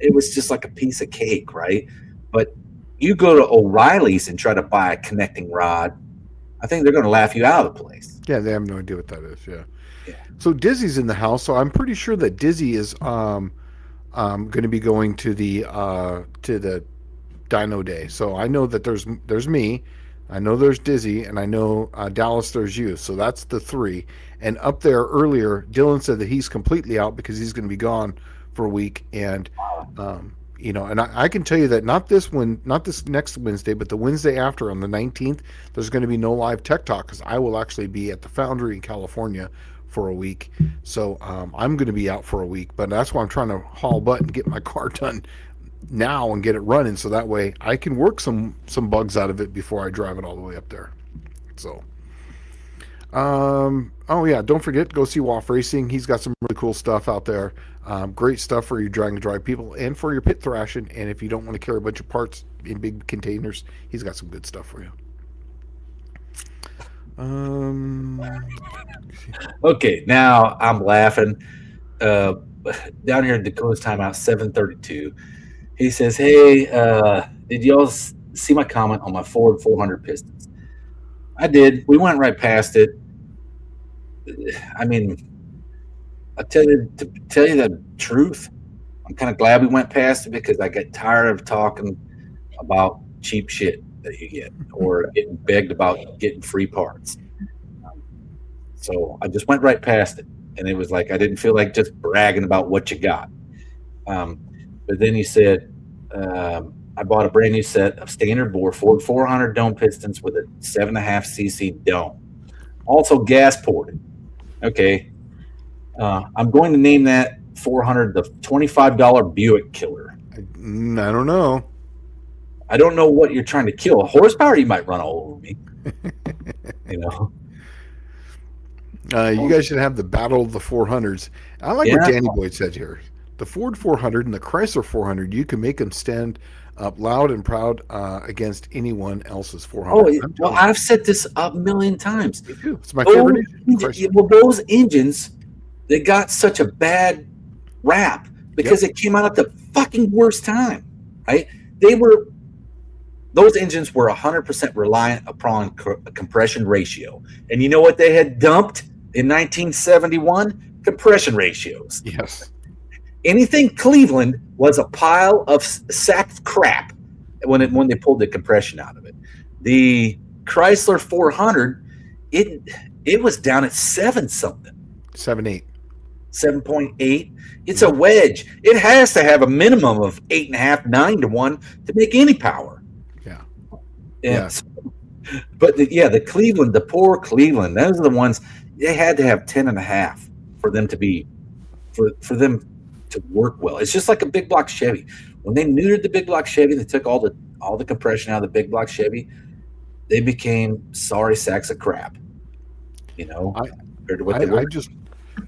it was just like a piece of cake, right? But you go to O'Reilly's and try to buy a connecting rod, I think they're going to laugh you out of the place. Yeah, they have no idea what that is. Yeah. So Dizzy's in the house, so I'm pretty sure that Dizzy is going to be going to the Dyno Day. So I know that there's me. I know there's Dizzy, and I know Dallas, there's you. So that's the three. And up there earlier, Dylan said that he's completely out because he's going to be gone for a week. And And I can tell you that not this next Wednesday, but the Wednesday after on the 19th, there's going to be no live tech talk because I will actually be at the Foundry in California for a week. So I'm going to be out for a week, but that's why I'm trying to haul butt and get my car done now and get it running, so that way I can work some bugs out of it before I drive it all the way up there. So. Oh yeah, don't forget, go see Woff Racing. He's got some really cool stuff out there. Great stuff for your drag and drive people and for your pit thrashing. And if you don't want to carry a bunch of parts in big containers, he's got some good stuff for you. Okay, now I'm laughing. Down here in Dakota's timeout, 7:32. He says, "Hey, did y'all see my comment on my Ford 400 Pistons?" I did. We went right past it. I mean, to tell you the truth, I'm kind of glad we went past it because I get tired of talking about cheap shit that you get or getting begged about getting free parts. So I just went right past it, and it was like I didn't feel like just bragging about what you got. But then he said, I bought a brand new set of standard bore Ford 400 dome pistons with a 7.5 cc dome, also gas ported. Okay, I'm going to name that 400 the $25 Buick Killer. I don't know. I don't know what you're trying to kill. Horsepower, you might run all over me. You know. You guys should have the battle of the 400s. I like what Danny Boyd said here. The Ford 400 and the Chrysler 400, you can make them stand up loud and proud against anyone else's 400. Oh, well, I've said this a million times. Me too. It's my favorite engine. Well, those engines, they got such a bad rap because it came out at the fucking worst time, right? Those engines were 100% reliant upon compression ratio. And you know what they had dumped in 1971? Compression ratios. Yes. Anything Cleveland was a pile of sacked crap when they pulled the compression out of it. The Chrysler 400, it was down at 7-something. 7.8. 7.8. It's a wedge. It has to have a minimum of 8.5, 9 to 1 to make any power. Yeah. Yeah. But the Cleveland, the poor Cleveland, those are the ones they had to have 10.5 for them to be for them to work well. It's just like a big block Chevy. When they neutered the big block Chevy, they took all the compression out of the big block Chevy. They became sorry sacks of crap. You know,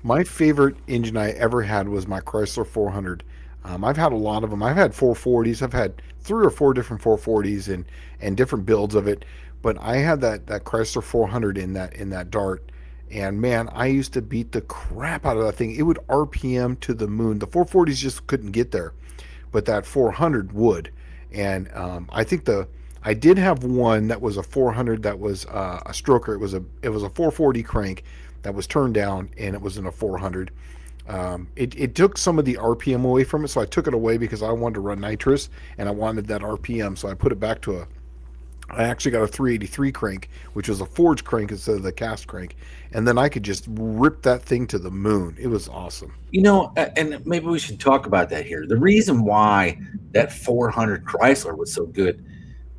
my favorite engine I ever had was my Chrysler 400. I've had a lot of them. I've had 440s. I've had 3 or 4 different 440s and different builds of it. But I had that Chrysler 400 in that Dart. And man, I used to beat the crap out of that thing. It would RPM to the moon. The 440s just couldn't get there, but that 400 would. And I think I did have one that was a 400 that was a stroker. It was a 440 crank that was turned down, and it was in a 400. It took some of the RPM away from it, so I took it away because I wanted to run nitrous and I wanted that RPM. So I put it back to I actually got a 383 crank, which was a forged crank instead of the cast crank. And then I could just rip that thing to the moon. It was awesome. You know, and maybe we should talk about that here. The reason why that 400 Chrysler was so good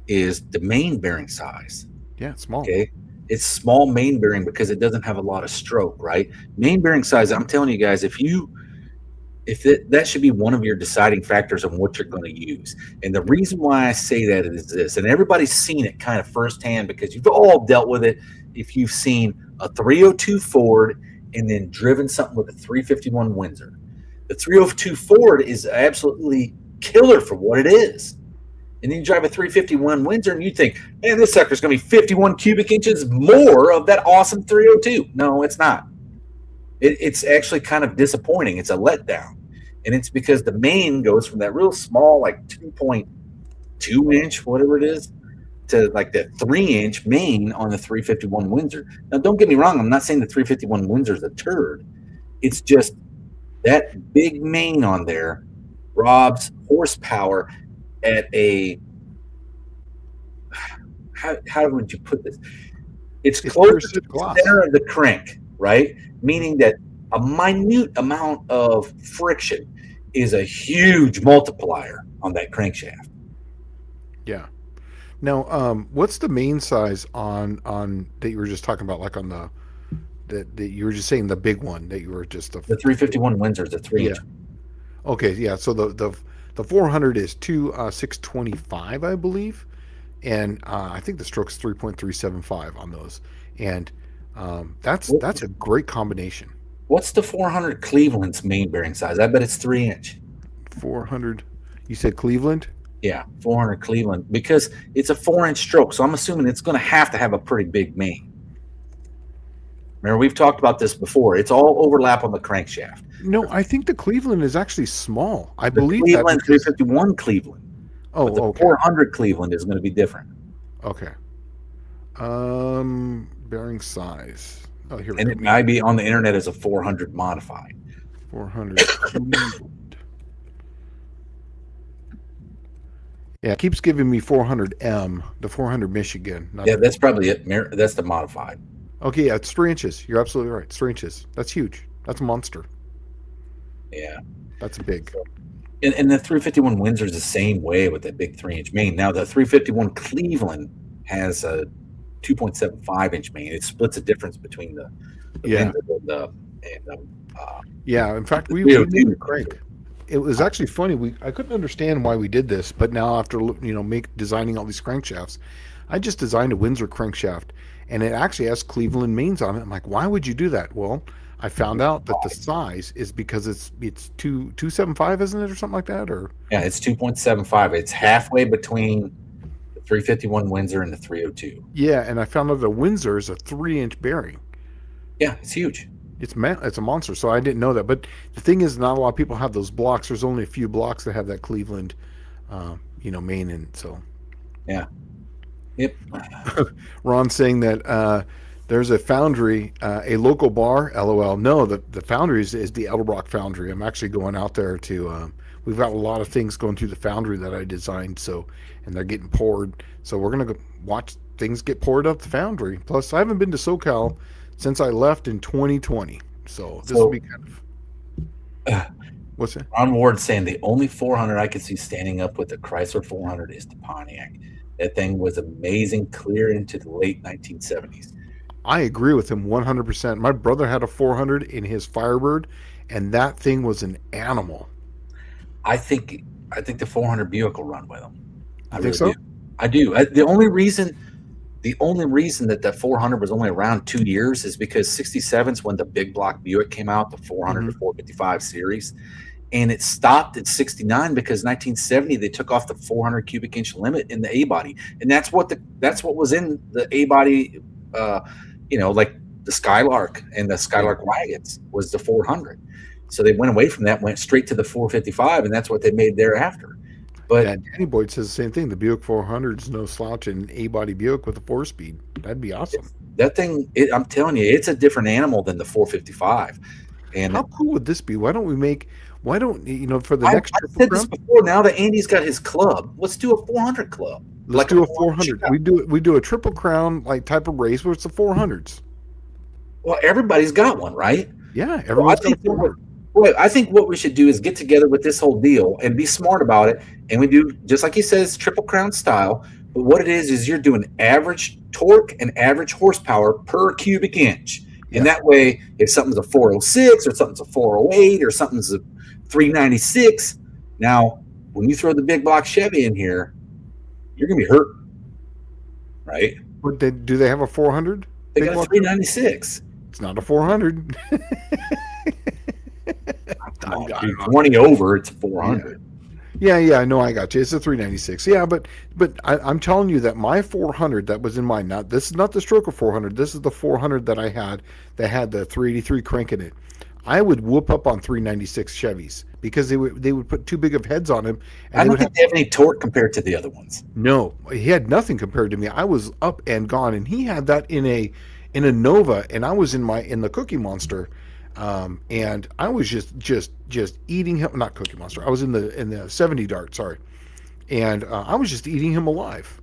is the main bearing size. Yeah, it's small. Okay. It's small main bearing because it doesn't have a lot of stroke, right? Main bearing size, I'm telling you guys, that should be one of your deciding factors on what you're going to use. And the reason why I say that is this, and everybody's seen it kind of firsthand because you've all dealt with it. If you've seen a 302 Ford and then driven something with a 351 Windsor, the 302 Ford is absolutely killer for what it is. And then you drive a 351 Windsor and you think, man, this sucker's going to be 51 cubic inches more of that awesome 302. No, it's not. It's actually kind of disappointing. It's a letdown. And it's because the main goes from that real small, like 2.2 inch, whatever it is, to like that 3-inch main on the 351 Windsor. Now, don't get me wrong. I'm not saying the 351 Windsor is a turd. It's just that big main on there robs horsepower at a how would you put this? It's close to the center of the crank, right? Meaning that a minute amount of friction is a huge multiplier on that crankshaft. Yeah. Now, what's the main size on that you were just talking about, like on that you were just saying the big one that you were just The 351 Windsor is a 3-inch. Yeah. Okay, yeah. So the 400 is 625, I believe, and I think the stroke's 3.375 on those, and that's a great combination. What's the 400 Cleveland's main bearing size? I bet it's 3-inch. 400. You said Cleveland? Yeah, 400 Cleveland, because it's a 4-inch stroke. So I'm assuming it's going to have a pretty big main. Remember, we've talked about this before. It's all overlap on the crankshaft. No, I think the Cleveland is actually small. I The believe Cleveland that because, 351 Cleveland. oh, But the okay. 400 Cleveland is going to be different. Okay. Bearing size. Oh, here we And go. it might be on the internet as a 400 modified. 400 Cleveland. Yeah, it keeps giving me 400M, the 400 Michigan. Not Yeah, the, that's probably it. That's the modified. okay, yeah, it's 3 inches. You're absolutely right. It's 3 inches. That's huge. That's a monster. Yeah. That's big. And the 351 Windsor is the same way with that big 3-inch main. Now, the 351 Cleveland has a 2.75-inch main. It splits the difference between the Yeah. Windsor and the Yeah, in fact, we Yeah, made a dude. crank. It was actually funny. I couldn't understand why we did this, but now after designing all these crankshafts, I just designed a Windsor crankshaft, and it actually has Cleveland mains on it. I'm like, why would you do that? Well, I found out that the size is because it's 275, isn't it, or something like that, or Yeah, it's 2.75. It's halfway between the 351 Windsor and the 302. yeah. And I found out the Windsor is a 3-inch bearing. Yeah, it's huge. It's a monster. So I didn't know that. But the thing is, not a lot of people have those blocks. There's only a few blocks that have that Cleveland, main, and so. Yeah. Yep. Ron saying that there's a foundry, a local bar. LOL. No, the foundry is the Edelbrock foundry. I'm actually going out there to. We've got a lot of things going through the foundry that I designed. So, and they're getting poured. So we're gonna go watch things get poured up the foundry. Plus, I haven't been to SoCal since I left in 2020. So this will be kind of. What's that? Ron Ward saying the only 400 I could see standing up with the Chrysler 400 is the Pontiac. That thing was amazing, clear into the late 1970s. I agree with him 100%. My brother had a 400 in his Firebird, and that thing was an animal. I think the 400 Buick will run with them. I think so. Do. I do. The only reason that 400 was only around 2 years is because 67's when the big block Buick came out, the 400 to 455 series, and it stopped at 69 because 1970 they took off the 400 cubic inch limit in the A body, and that's what was in the A body, like the Skylark and the Skylark wagons was the 400. So they went away from that, went straight to the 455, and that's what they made thereafter. But yeah, Danny Boyd says the same thing. The Buick 400 is no slouch, in A-body Buick with a 4-speed. That'd be awesome. That thing, I'm telling you, it's a different animal than the 455. And how cool would this be? Why don't for the next I said this before. Now that Andy's got his club, let's do a 400 club. Let's do a 400. We do a Triple Crown like type of race where it's the 400s. Well, everybody's got one, right? Yeah, everyone's got a 400. Boy, I think what we should do is get together with this whole deal and be smart about it. And we do, just like he says, Triple Crown style. But what it is you're doing average torque and average horsepower per cubic inch. And that way, if something's a 406 or something's a 408 or something's a 396, now when you throw the big block Chevy in here, you're going to be hurt. Right? But do they have a 400? They got a 396. It's not a 400. 20 over, it's 400. Yeah, I know. I got you. It's a 396. Yeah, but I'm telling you that my 400 that was in mine. Now, this is not the Stroker 400. This is the 400 that I had that had the 383 crank in it. I would whoop up on 396 Chevys because they would put too big of heads on him. And I don't think they have any torque compared to the other ones. No, he had nothing compared to me. I was up and gone, and he had that in a Nova, and I was in the Cookie Monster. And I was just eating him, not Cookie Monster. I was in the 70 Dart, sorry. And I was just eating him alive.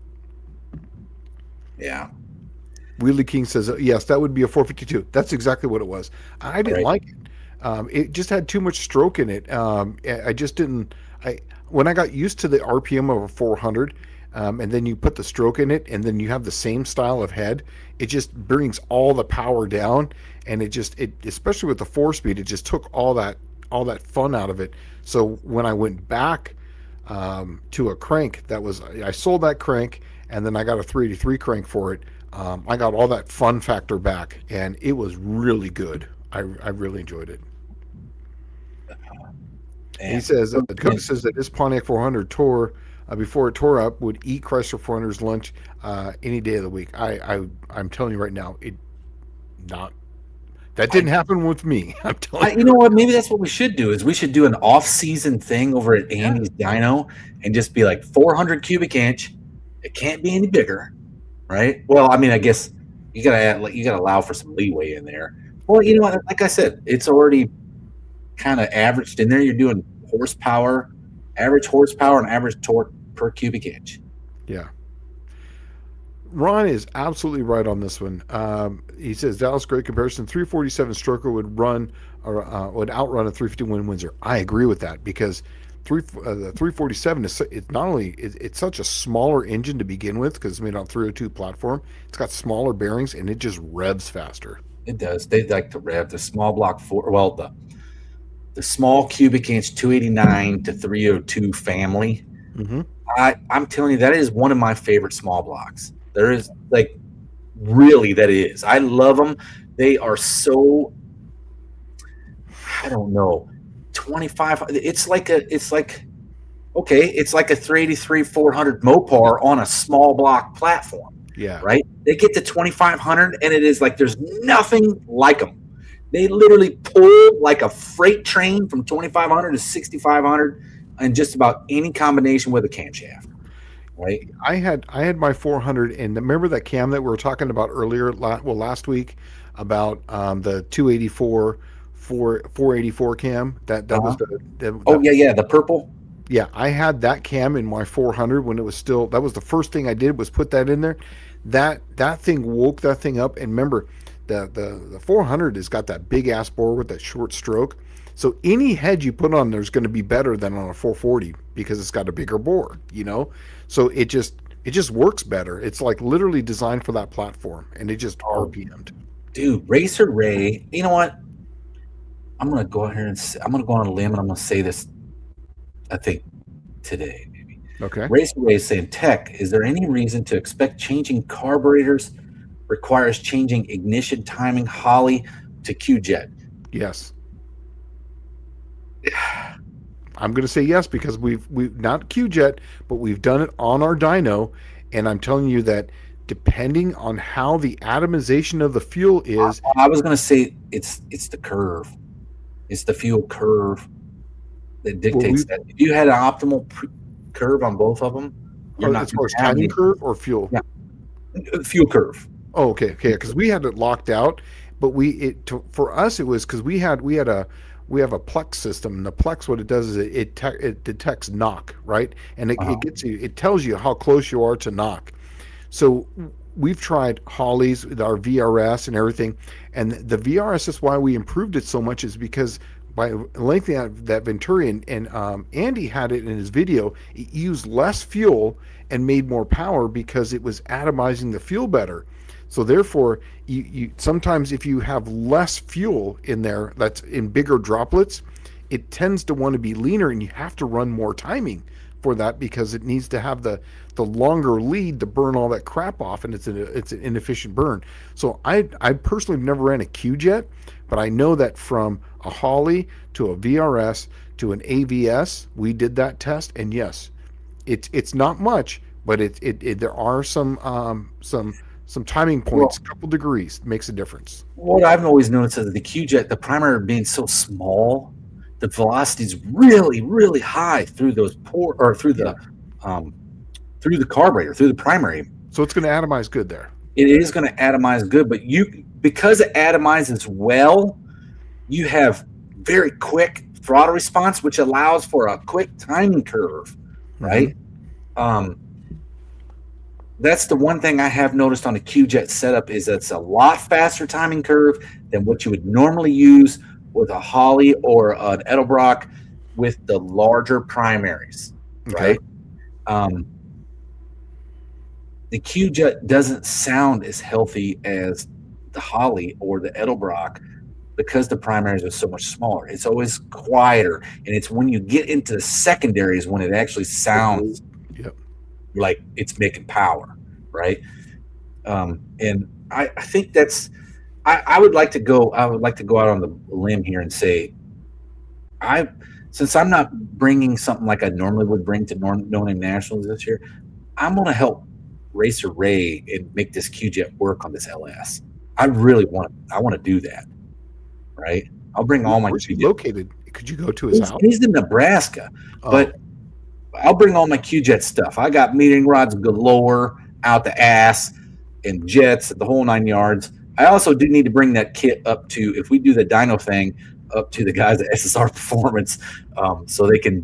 Yeah. Wheelie King says, yes, that would be a 452. That's exactly what it was. I didn't like it. It just had too much stroke in it. I just didn't. I When I got used to the RPM of a 400, and then you put the stroke in it, and then you have the same style of head, it just brings all the power down, and it especially with the 4-speed, it just took all that fun out of it. So when I went back to a crank, I sold that crank, and then I got a 383 crank for it. I got all that fun factor back, and it was really good. I really enjoyed it. He says the company says that this Pontiac 400 tore before it tore up would eat Chrysler 400's lunch any day of the week. I'm telling you right now, that didn't happen with me. I'm telling you. You know what? Maybe that's what we should do. Is we should do an off-season thing over at Andy's Dyno and just be like 400 cubic inch. It can't be any bigger, right? Well, I mean, I guess you gotta allow for some leeway in there. Well, you know what? Like I said, it's already kind of averaged in there. You're doing average horsepower and average torque per cubic inch. Yeah. Ron is absolutely right on this one. He says Dallas, great comparison. 347 stroker would outrun a 351 Windsor. I agree with that because the 347 it's not only it's such a smaller engine to begin with because it's made on 302 platform. It's got smaller bearings and it just revs faster. It does. They like to rev the small block the small cubic inch 289 to 302 family. Mm-hmm. I'm telling you, that is one of my favorite small blocks. There is really, that is. I love them. They are so, I don't know, 25. It's like a 383 400 Mopar on a small block platform. Yeah. Right. They get to 2,500 and it is like there's nothing like them. They literally pull like a freight train from 2,500 to 6,500 in just about any combination with a camshaft. Right. I had my 400, and remember that cam that we were talking about earlier, last week, about the 284 484 cam. That was the purple. Yeah, I had that cam in my 400 when it was still. That was the first thing I did was put that in there. That thing woke that thing up. And remember, the 400 has got that big ass bore with that short stroke. So any head you put on there is going to be better than on a 440 because it's got a bigger bore, So it just works better. It's like literally designed for that platform, and it just RPM'd. Dude, Racer Ray, you know what? I'm going to go on a limb, and I'm going to say this, I think, today, maybe. Okay. Racer Ray is saying, Tech, is there any reason to expect changing carburetors requires changing ignition timing Holley to Q-Jet? Yes. I'm going to say yes because we've not Q-Jet, but we've done it on our dyno, and I'm telling you that depending on how the atomization of the fuel is, I was going to say it's the curve, it's the fuel curve that dictates that. If you had an optimal curve on both of them, you're not as far as timing curve or fuel. Yeah, fuel curve. Oh, okay, because we had it locked out, but for us it was because we have a Plex system, and the Plex, what it does is it detects knock, right? And it tells you how close you are to knock. So we've tried Holley's, our VRS and everything, and the VRS is why we improved it so much is because by lengthening out that Venturi, and Andy had it in his video, it used less fuel and made more power because it was atomizing the fuel better. So therefore, you sometimes if you have less fuel in there that's in bigger droplets, it tends to want to be leaner, and you have to run more timing for that because it needs to have the longer lead to burn all that crap off, and it's an inefficient burn. So I personally have never ran a Q-Jet, but I know that from a Holley to a VRS to an AVS, we did that test, and yes, it's not much, but there are some timing points, a couple degrees makes a difference. What I've always noticed is the Q-Jet, the primary being so small, the velocity is really, really high through those through the carburetor, through the primary. So it's going to atomize good there. It is going to atomize good, but because it atomizes well, you have very quick throttle response, which allows for a quick timing curve, right? Mm-hmm. That's the one thing I have noticed on a Q-Jet setup is it's a lot faster timing curve than what you would normally use with a Holly or an Edelbrock with the larger primaries, Okay. right? The Q-Jet doesn't sound as healthy as the Holly or the Edelbrock because the primaries are so much smaller. It's always quieter, and it's when you get into the secondaries when it actually sounds Yep. like it's making power, right? And I think that's I would like to go out on the limb here and say since I'm not bringing something like I normally would bring to No Name Nationals this year, I'm going to help Racer Ray and make this Q-Jet work on this LS. I want to do that, right? I'll bring all my Where's he Q-Jet. located? Could you go to his house? He's in Nebraska, but I'll bring all my Q-Jet stuff. I got metering rods galore out the ass and jets, the whole 9 yards. I also do need to bring that kit up to, if we do the dyno thing, up to the guys at SSR Performance, so they can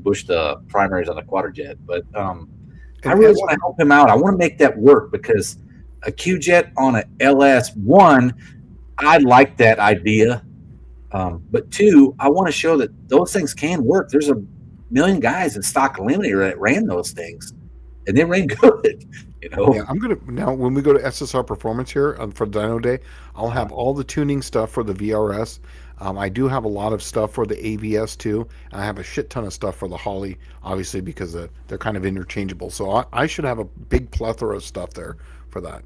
bush the primaries on the quadrojet. But I really want to help him out. I want to make that work because a Q-Jet on a LS1, I like that idea. But two, I want to show that those things can work. There's a million guys in stock eliminator that ran those things, and they ran good. Yeah, I'm gonna now when we go to SSR Performance here for Dyno Day, I'll have all the tuning stuff for the VRS. I do have a lot of stuff for the AVS too. And I have a shit ton of stuff for the Holly, obviously because they're kind of interchangeable. So I should have a big plethora of stuff there for that.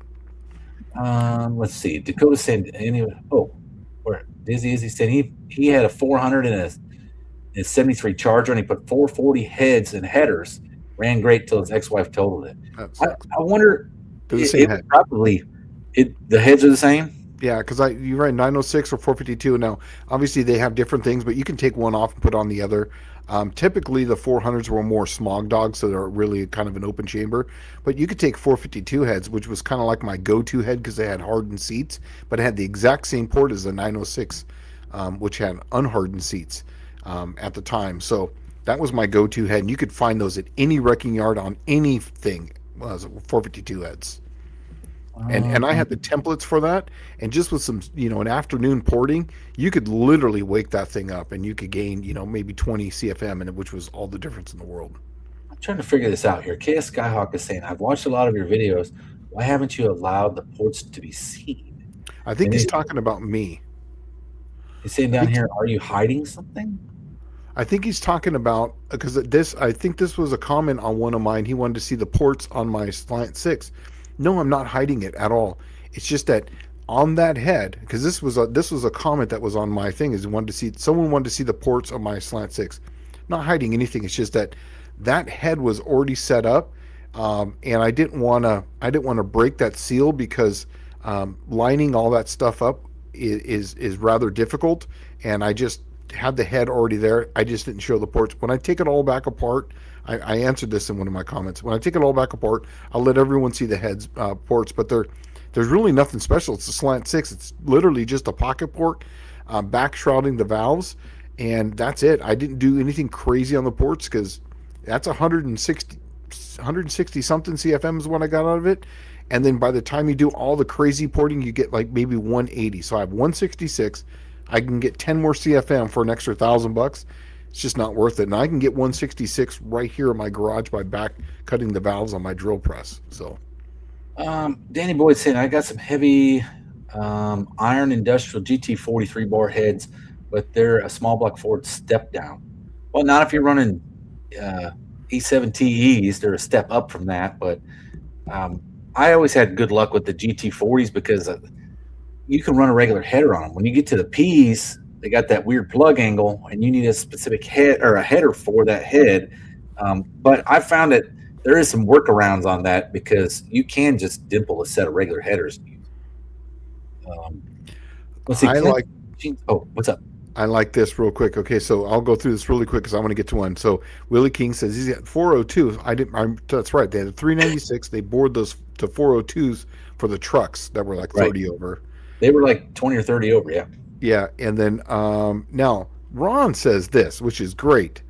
Let's see. Dakota said, where Dizzy is? He said he had a 400 and a 73 Charger, and he put 440 heads and headers. Ran great till his ex-wife totaled it. I wonder. They're the same head. The heads are the same. Yeah, because you ran 906 or 452. Now, obviously they have different things, but you can take one off and put on the other. Typically, the 400s were more smog dogs, so they're really kind of an open chamber. But you could take 452 heads, which was kind of like my go-to head because they had hardened seats, but it had the exact same port as the 906, which had unhardened seats at the time. So that was my go-to head, and you could find those at any wrecking yard on anything. 452 heads. And I had the templates for that, and just with some, an afternoon porting, you could literally wake that thing up, and you could gain, maybe 20 CFM, and which was all the difference in the world. I'm trying to figure this out here. KS Skyhawk is saying, I've watched a lot of your videos. Why haven't you allowed the ports to be seen? I think he's talking about me. He's saying down here, are you hiding something? I think he's talking about, because I think this was a comment on one of mine. He wanted to see the ports on my Slant 6. No, I'm not hiding it at all. It's just that on that head, because this was a comment that was on my thing, someone wanted to see the ports of my Slant 6. Not hiding anything. It's just that head was already set up, and I didn't want to break that seal because lining all that stuff up is rather difficult, and I just had the head already there. I just didn't show the ports. When I take it all back apart, I answered this in one of my comments. When I take it all back apart, I'll let everyone see the heads ports, but there's really nothing special. It's a Slant 6. It's literally just a pocket port, back shrouding the valves, and that's it. I didn't do anything crazy on the ports because that's 160 something CFM is what I got out of it. And then by the time you do all the crazy porting, you get like maybe 180. So I have 166. I can get 10 more CFM for an extra $1,000. It's just not worth it. And I can get 166 right here in my garage by back cutting the valves on my drill press. So, Danny Boyd saying, I got some heavy iron industrial GT43 bar heads, but they're a small block Ford step down. Well, not if you're running E7 TEs. They're a step up from that. But I always had good luck with the GT40s because you can run a regular header on them. When you get to the Ps, they got that weird plug angle, and you need a specific head or a header for that head. But I found that there is some workarounds on that because you can just dimple a set of regular headers. Let's see. What's up? I like this real quick. Okay, so I'll go through this really quick because I want to get to one. So Willie King says he's got 402s. That's right. They had a 396. They bored those to 402s for the trucks that were like 30 over. They were like 20 or 30 over, yeah. Yeah, and then now Ron says this, which is great.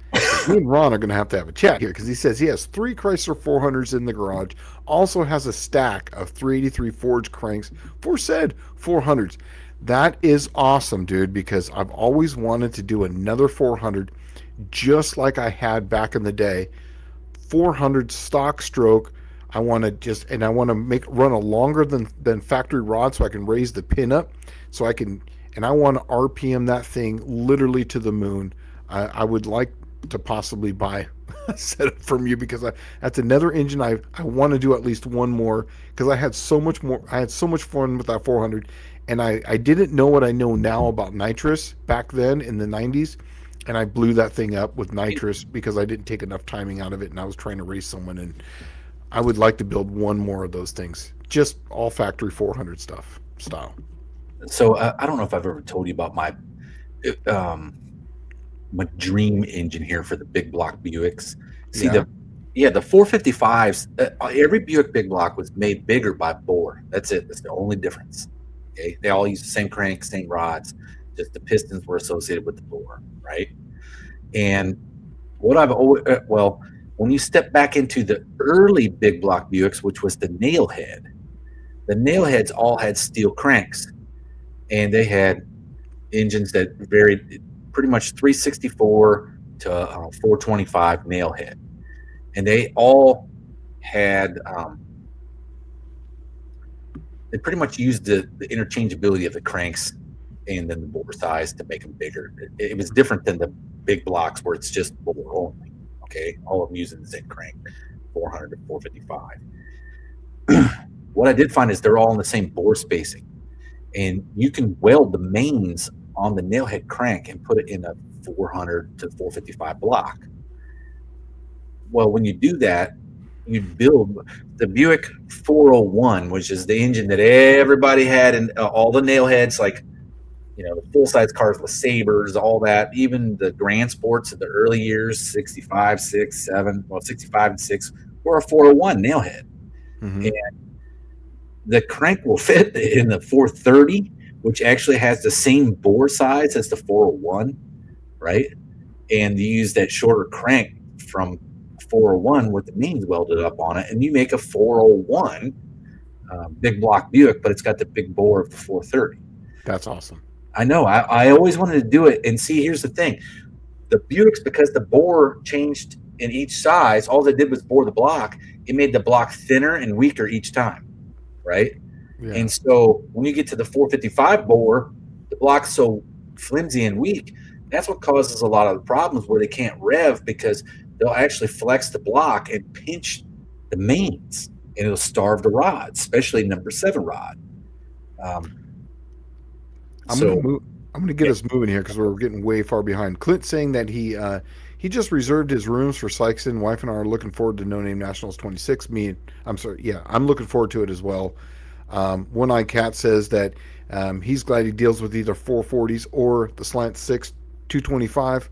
Me and Ron are going to have a chat here because he says he has 3 Chrysler 400s in the garage, also has a stack of 383 Forge cranks for said 400s. That is awesome, dude, because I've always wanted to do another 400 just like I had back in the day. 400 stock stroke. I want to make run a longer than factory rod so I can raise the pin up so I can, and I want to RPM that thing literally to the moon. I would like to possibly buy a setup from you because that's another engine I want to do at least one more because I had so much fun with that 400, and I didn't know what I know now about nitrous back then in the 90s, and I blew that thing up with nitrous because I didn't take enough timing out of it, and I was trying to race someone, and I would like to build one more of those things, just all factory 400 stuff style. So I don't know if I've ever told you about um, my dream engine here for the big block Buicks. See Yeah. the 455s. Every Buick big block was made bigger by bore. That's it. That's the only difference. Okay, they all use the same crank, same rods. Just the pistons were associated with the bore, right? And what I've always when you step back into the early big block Buicks, which was the nail head, the nail heads all had steel cranks, and they had engines that varied pretty much 364 to 425 nail head, and they all had they pretty much used the interchangeability of the cranks and then the bore size to make them bigger. It was different than the big blocks where it's just bore only. Okay, all of them using the same crank, 400 to 455. What I did find is they're all in the same bore spacing, and you can weld the mains on the nailhead crank and put it in a 400 to 455 block. Well, when you do that, you build the Buick 401, which is the engine that everybody had in all the nailheads, like the full size cars with Sabres, all that, even the Grand Sports of the early years, 65, 6, 7, 65 and 6, were a 401 nailhead. Mm-hmm. And the crank will fit in the 430, which actually has the same bore size as the 401, right? And you use that shorter crank from 401 with the mains welded up on it, and you make a 401 big block Buick, but it's got the big bore of the 430. That's awesome. I know. I always wanted to do it. And see, here's the thing. The Buicks, because the bore changed in each size, all they did was bore the block. It made the block thinner and weaker each time, right? Yeah. And so when you get to the 455 bore, the block's so flimsy and weak. That's what causes a lot of the problems where they can't rev, because they'll actually flex the block and pinch the mains, and it'll starve the rod, especially number 7 rod. I'm gonna get us moving here because we're getting way far behind. Clint saying that he just reserved his rooms for Sykeston. Wife and I are looking forward to No Name Nationals 26. I'm looking forward to it as well. One Eye Cat says that he's glad he deals with either 440s or the Slant 6 225.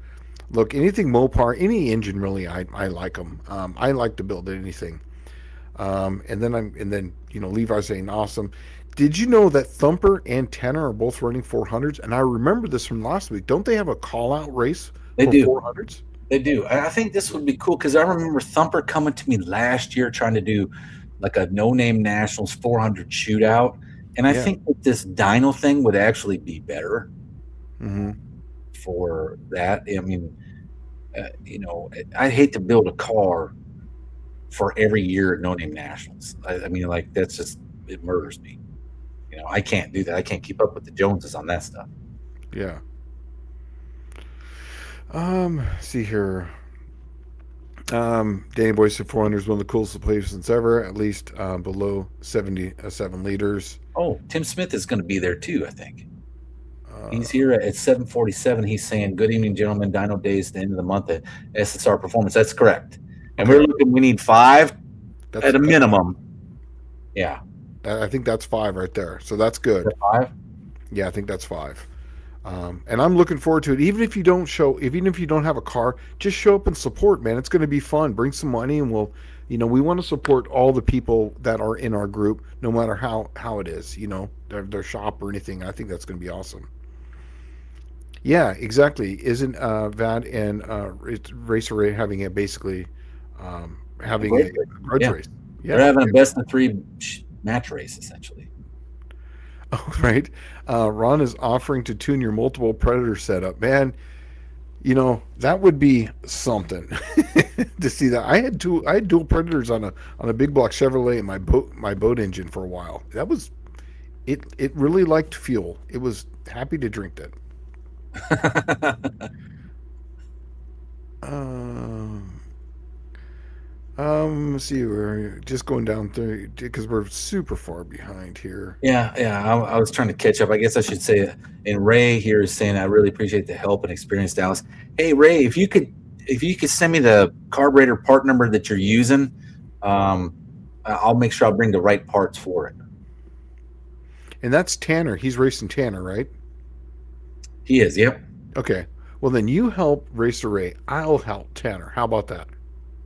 Look, anything Mopar, any engine really, I like them. I like to build anything. And then Levi's saying awesome. Did you know that Thumper and Tenor are both running 400s? And I remember this from last week. Don't they have a call-out race They for do. 400s? They do. I think this would be cool because I remember Thumper coming to me last year trying to do like a No Name Nationals 400 shootout. And I think that this dyno thing would actually be better for that. I mean, I hate to build a car for every year at No Name Nationals. I mean, like, that's just, it murders me. I can't do that. I can't keep up with the Joneses on that stuff. Yeah. See here. Danny Boy said 400 is one of the coolest replacements ever, at least below 77 liters. Oh, Tim Smith is going to be there too, I think. He's here at 7:47. He's saying, "Good evening, gentlemen. Dyno Days, the end of the month at SSR Performance." That's correct. And we need 5 at a minimum. Yeah. I think that's 5 right there. So that's good. 5? Yeah, I think that's 5. And I'm looking forward to it. Even if you don't have a car, just show up and support, man. It's going to be fun. Bring some money, and we want to support all the people that are in our group, no matter how it is, their shop or anything. I think that's going to be awesome. Yeah, exactly. Isn't VAD and Racer having a grudge race? Yeah, they're having a best of 3 match race essentially. Oh, right. Ron is offering to tune your multiple Predator setup. Man, that would be something to see that. I had dual Predators on a big block Chevrolet in my boat engine for a while. That was it. It really liked fuel. It was happy to drink that. Um, let's see. We're just going down through because we're super far behind here. Yeah. I was trying to catch up. I guess I should say. And Ray here is saying, I really appreciate the help and experience, Dallas. Hey, Ray, if you could send me the carburetor part number that you're using, um, I'll make sure I'll bring the right parts for it. And that's Tanner. He's racing Tanner, right? He is. Yep. Okay. Well, then you help Racer Ray. I'll help Tanner. How about that?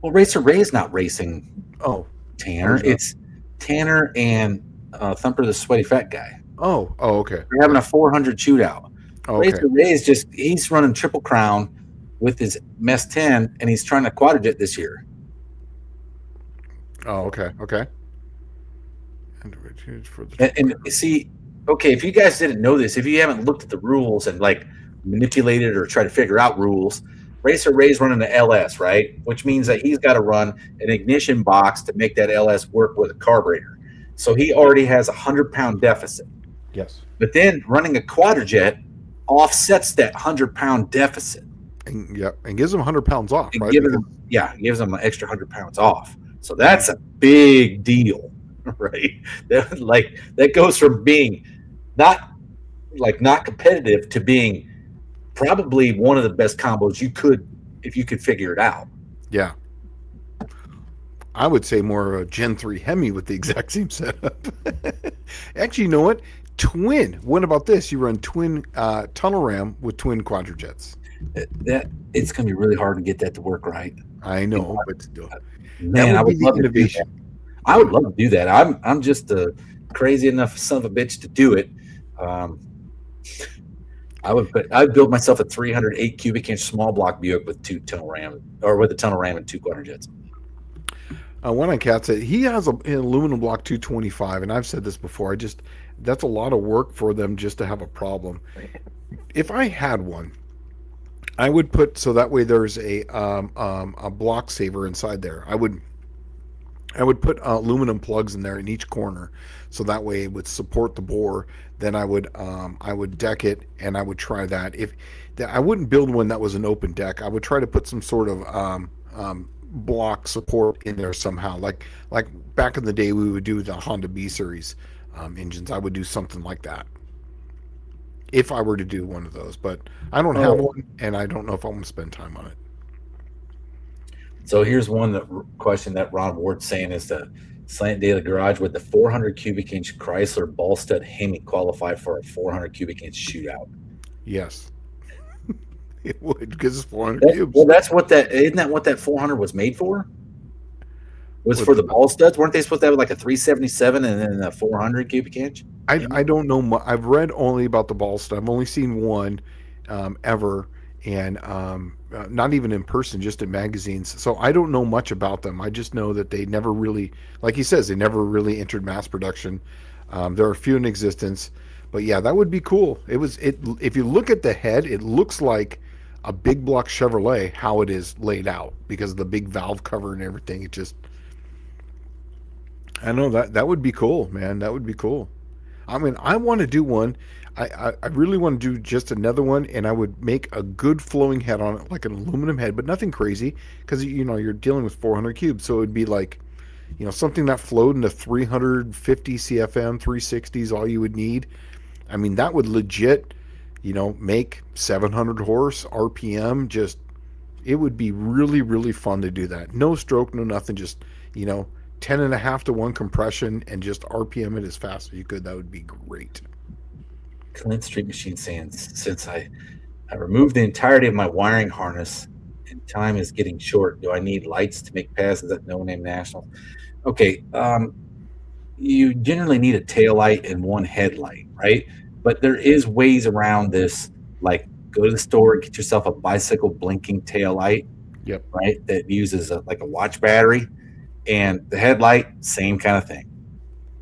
Well, Racer Ray is not racing Oh, Tanner. It's Tanner and Thumper, the sweaty fat guy. oh, okay. They're having a 400 shootout. Oh, okay. Racer Ray is he's running Triple Crown with his Mess 10, and he's trying to quadrjet this year. Oh, okay. Okay. And see, okay, if you guys didn't know this, if you haven't looked at the rules and like manipulated or try to figure out rules, Racer Ray's running an LS, right? Which means that he's got to run an ignition box to make that LS work with a carburetor. So he already has 100-pound deficit. Yes. But then running a quadrjet offsets that 100-pound deficit. And gives him 100 pounds off, right? Gives them an extra 100 pounds off. So that's a big deal, right? That goes from being not competitive to being probably one of the best combos you could, if you could figure it out. Yeah. I would say more of a Gen 3 Hemi with the exact same setup. Actually, you know what? Twin. What about this? You run twin tunnel ram with twin quadrojets. That it's going to be really hard to get that to work right. I know, but still, man, I would love to do that. I would love to do that. I'm just a crazy enough son of a bitch to do it. I'd build myself a 308 cubic inch small block Buick with a tunnel ram and two quadrojets. One on Cat said he has an aluminum block 225, and I've said this before. That's a lot of work for them just to have a problem. If I had one, I would put so that way there's a block saver inside there. I would put aluminum plugs in there in each corner, so that way it would support the bore. Then I would deck it, and I would try that. I wouldn't build one that was an open deck. I would try to put some sort of block support in there somehow. Like back in the day, we would do the Honda B series engines. I would do something like that if I were to do one of those. But I don't have one, and I don't know if I'm going to spend time on it. So here's one question that Ron Ward's saying is the Slant Daily Garage, would the 400 cubic inch Chrysler ball stud Hemi qualify for a 400 cubic inch shootout? Yes. It would, because it's 400 cubes. Well, isn't that what that 400 was made for? Was for the ball studs? Weren't they supposed to have like a 377 and then a 400 cubic inch? I don't know. I've read only about the ball stud. I've only seen one ever, and not even in person, just in magazines. So I don't know much about them. I just know that they never really, like he says, they never really entered mass production. There are a few in existence, but yeah, that would be cool. If you look at the head, it looks like a big block Chevrolet, how it is laid out because of the big valve cover and everything. I know that would be cool, man. That would be cool. I mean, I want to do one. I really want to do just another one, and I would make a good flowing head on it, like an aluminum head, but nothing crazy, because you're dealing with 400 cubes, so it'd be like, something that flowed into 350 CFM, 360s, all you would need. I mean, that would legit, make 700 horse RPM. Just, it would be really, really fun to do that. No stroke, no nothing, just 10.5 to 1 compression and just RPM it as fast as you could. That would be great. Clint Street Machine saying, since I removed the entirety of my wiring harness and time is getting short, do I need lights to make passes at No Name Nationals? Okay, you generally need a tail light and one headlight, right? But there is ways around this, like go to the store and get yourself a bicycle blinking tail light. Yep. Right, that uses a watch battery, and the headlight, same kind of thing,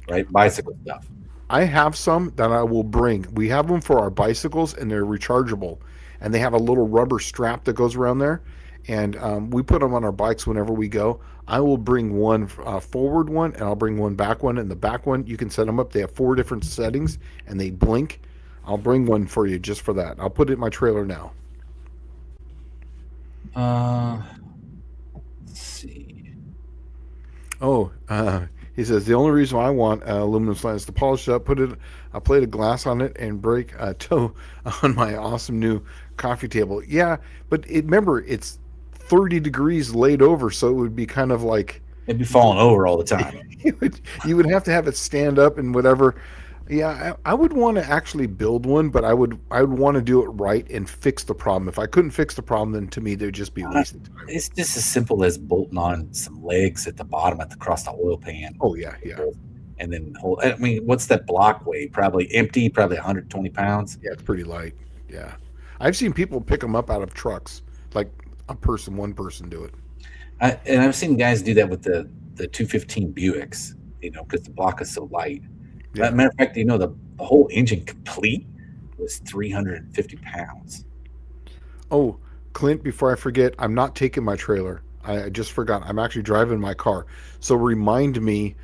right? Bicycle stuff. I have some that I will bring. We have them for our bicycles, and they're rechargeable, and they have a little rubber strap that goes around there, and we put them on our bikes whenever we go. I will bring one forward one, and I'll bring one back one. And the back one, you can set them up. They have 4 different settings, and they blink. I'll bring one for you just for that. I'll put it in my trailer now. Let's see. Oh, he says the only reason why I want aluminum slab is to polish it up, put it a plate of glass on it, and break a toe on my awesome new coffee table. Yeah, but remember, it's 30 degrees laid over, so it would be kind of like It'd be falling over all the time. you would have to have it stand up and whatever. Yeah, I would want to actually build one, but I would want to do it right and fix the problem. If I couldn't fix the problem, then to me there'd just be wasted time. It's just as simple as bolting on some legs at the bottom across the oil pan. Oh yeah, yeah. And then hold. I mean, what's that block weigh? Probably empty, probably 120 pounds. Yeah, it's pretty light. Yeah, I've seen people pick them up out of trucks, like one person do it. And I've seen guys do that with the 215 Buicks, because the block is so light. Yeah. Matter of fact, the whole engine complete was 350 pounds. Oh, Clint, before I forget, I'm not taking my trailer. I just forgot. I'm actually driving my car. So remind me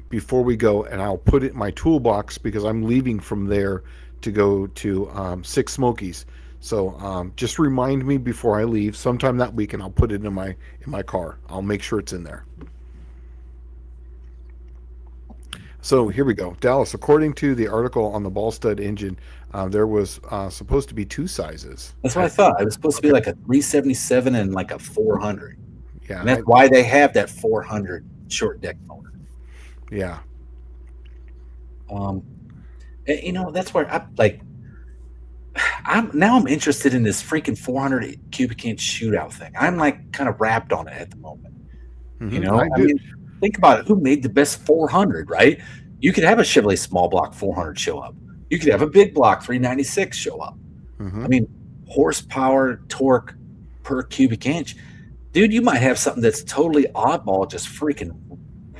before we go, and I'll put it in my toolbox because I'm leaving from there to go to Six Smokies. So just remind me before I leave sometime that week, and I'll put it in my car. I'll make sure it's in there. So here we go. Dallas, according to the article on the ball stud engine, there was supposed to be 2 sizes. That's what I thought. It was supposed to be like a 377 and like a 400. Yeah. And that's why they have that 400 short deck motor. Yeah. That's where I'm interested in this freaking 400 cubic inch shootout thing. I'm like kind of wrapped on it at the moment. Mm-hmm. Think about it. Who made the best 400, right? You could have a Chevrolet small block 400 show up. You could have a big block 396 show up. Mm-hmm. I mean, horsepower, torque per cubic inch. Dude, you might have something that's totally oddball, just freaking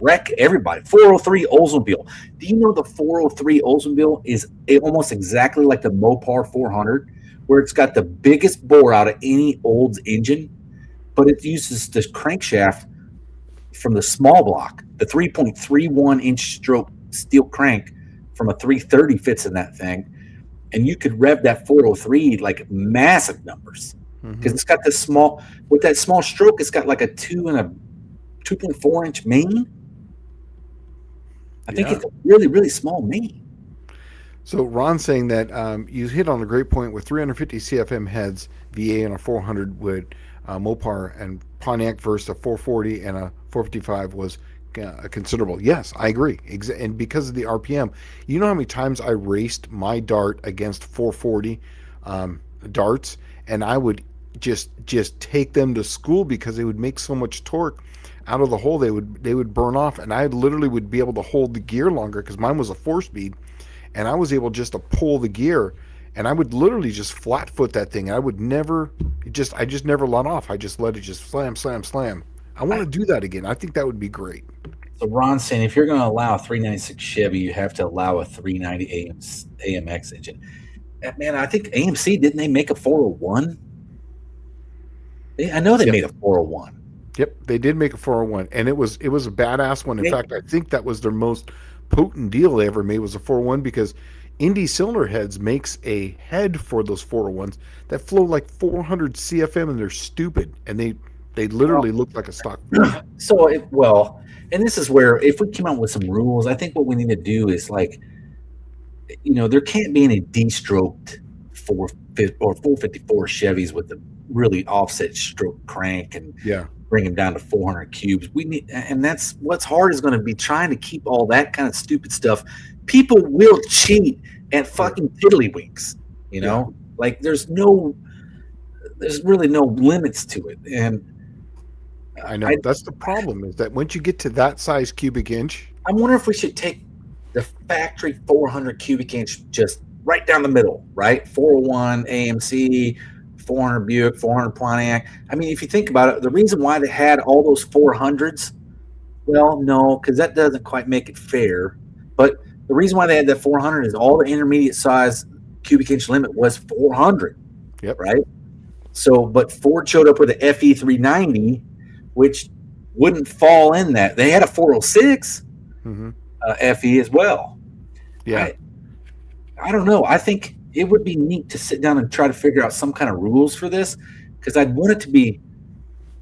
wreck everybody. 403 Oldsmobile. Do you know the 403 Oldsmobile is almost exactly like the Mopar 400, where it's got the biggest bore out of any Olds engine, but it uses this crankshaft from the small block. The 3.31 inch stroke steel crank from a 330 fits in that thing, and you could rev that 403 like massive numbers because it's got this small, with that small stroke, it's got like a 2.4 inch main. I think it's a really, really small main. So Ron's saying that you hit on a great point with 350 CFM heads, VA and a 400 would Mopar and Pontiac versus a 440 and a 455 was considerable. Yes, I agree. And because of the RPM, you know how many times I raced my Dart against 440 darts, and I would just take them to school because they would make so much torque out of the hole. They would burn off, and I literally would be able to hold the gear longer because mine was a 4-speed, and I was able just to pull the gear. And I would literally just flat foot that thing. I would never, I just never let off. I just let it just slam, slam, slam. I want to do that again. I think that would be great. So Ron's saying if you're going to allow a 396 Chevy, you have to allow a 390 AMX engine. Man, I think AMC, didn't they make a 401? I know they made a 401. Yep, they did make a 401, and it was a badass one. In fact, I think that was their most potent deal they ever made was a 401 because Indy Cylinder Heads makes a head for those 401s that flow like 400 CFM, and they're stupid, and they literally look like a stock. So, and this is where if we come out with some rules, I think what we need to do is there can't be any D-stroked 454 Chevys with the really offset stroke crank and bring them down to 400 cubes. And that's what's hard is going to be trying to keep all that kind of stupid stuff. People will cheat at fucking tiddlywinks, like there's really no limits to it. And I know that's the problem is that once you get to that size cubic inch, I wonder if we should take the factory 400 cubic inch just right down the middle, right? 401 AMC, 400 Buick, 400 Pontiac. I mean, if you think about it, the reason why they had all those 400s, well, no, because that doesn't quite make it fair. But The reason why they had that 400 is all the intermediate size cubic inch limit was 400, Yep. right? So, but Ford showed up with a FE 390, which wouldn't fall in that. They had a 406 FE as well. Yeah. I don't know. I think it would be neat to sit down and try to figure out some kind of rules for this, because I'd want it to be,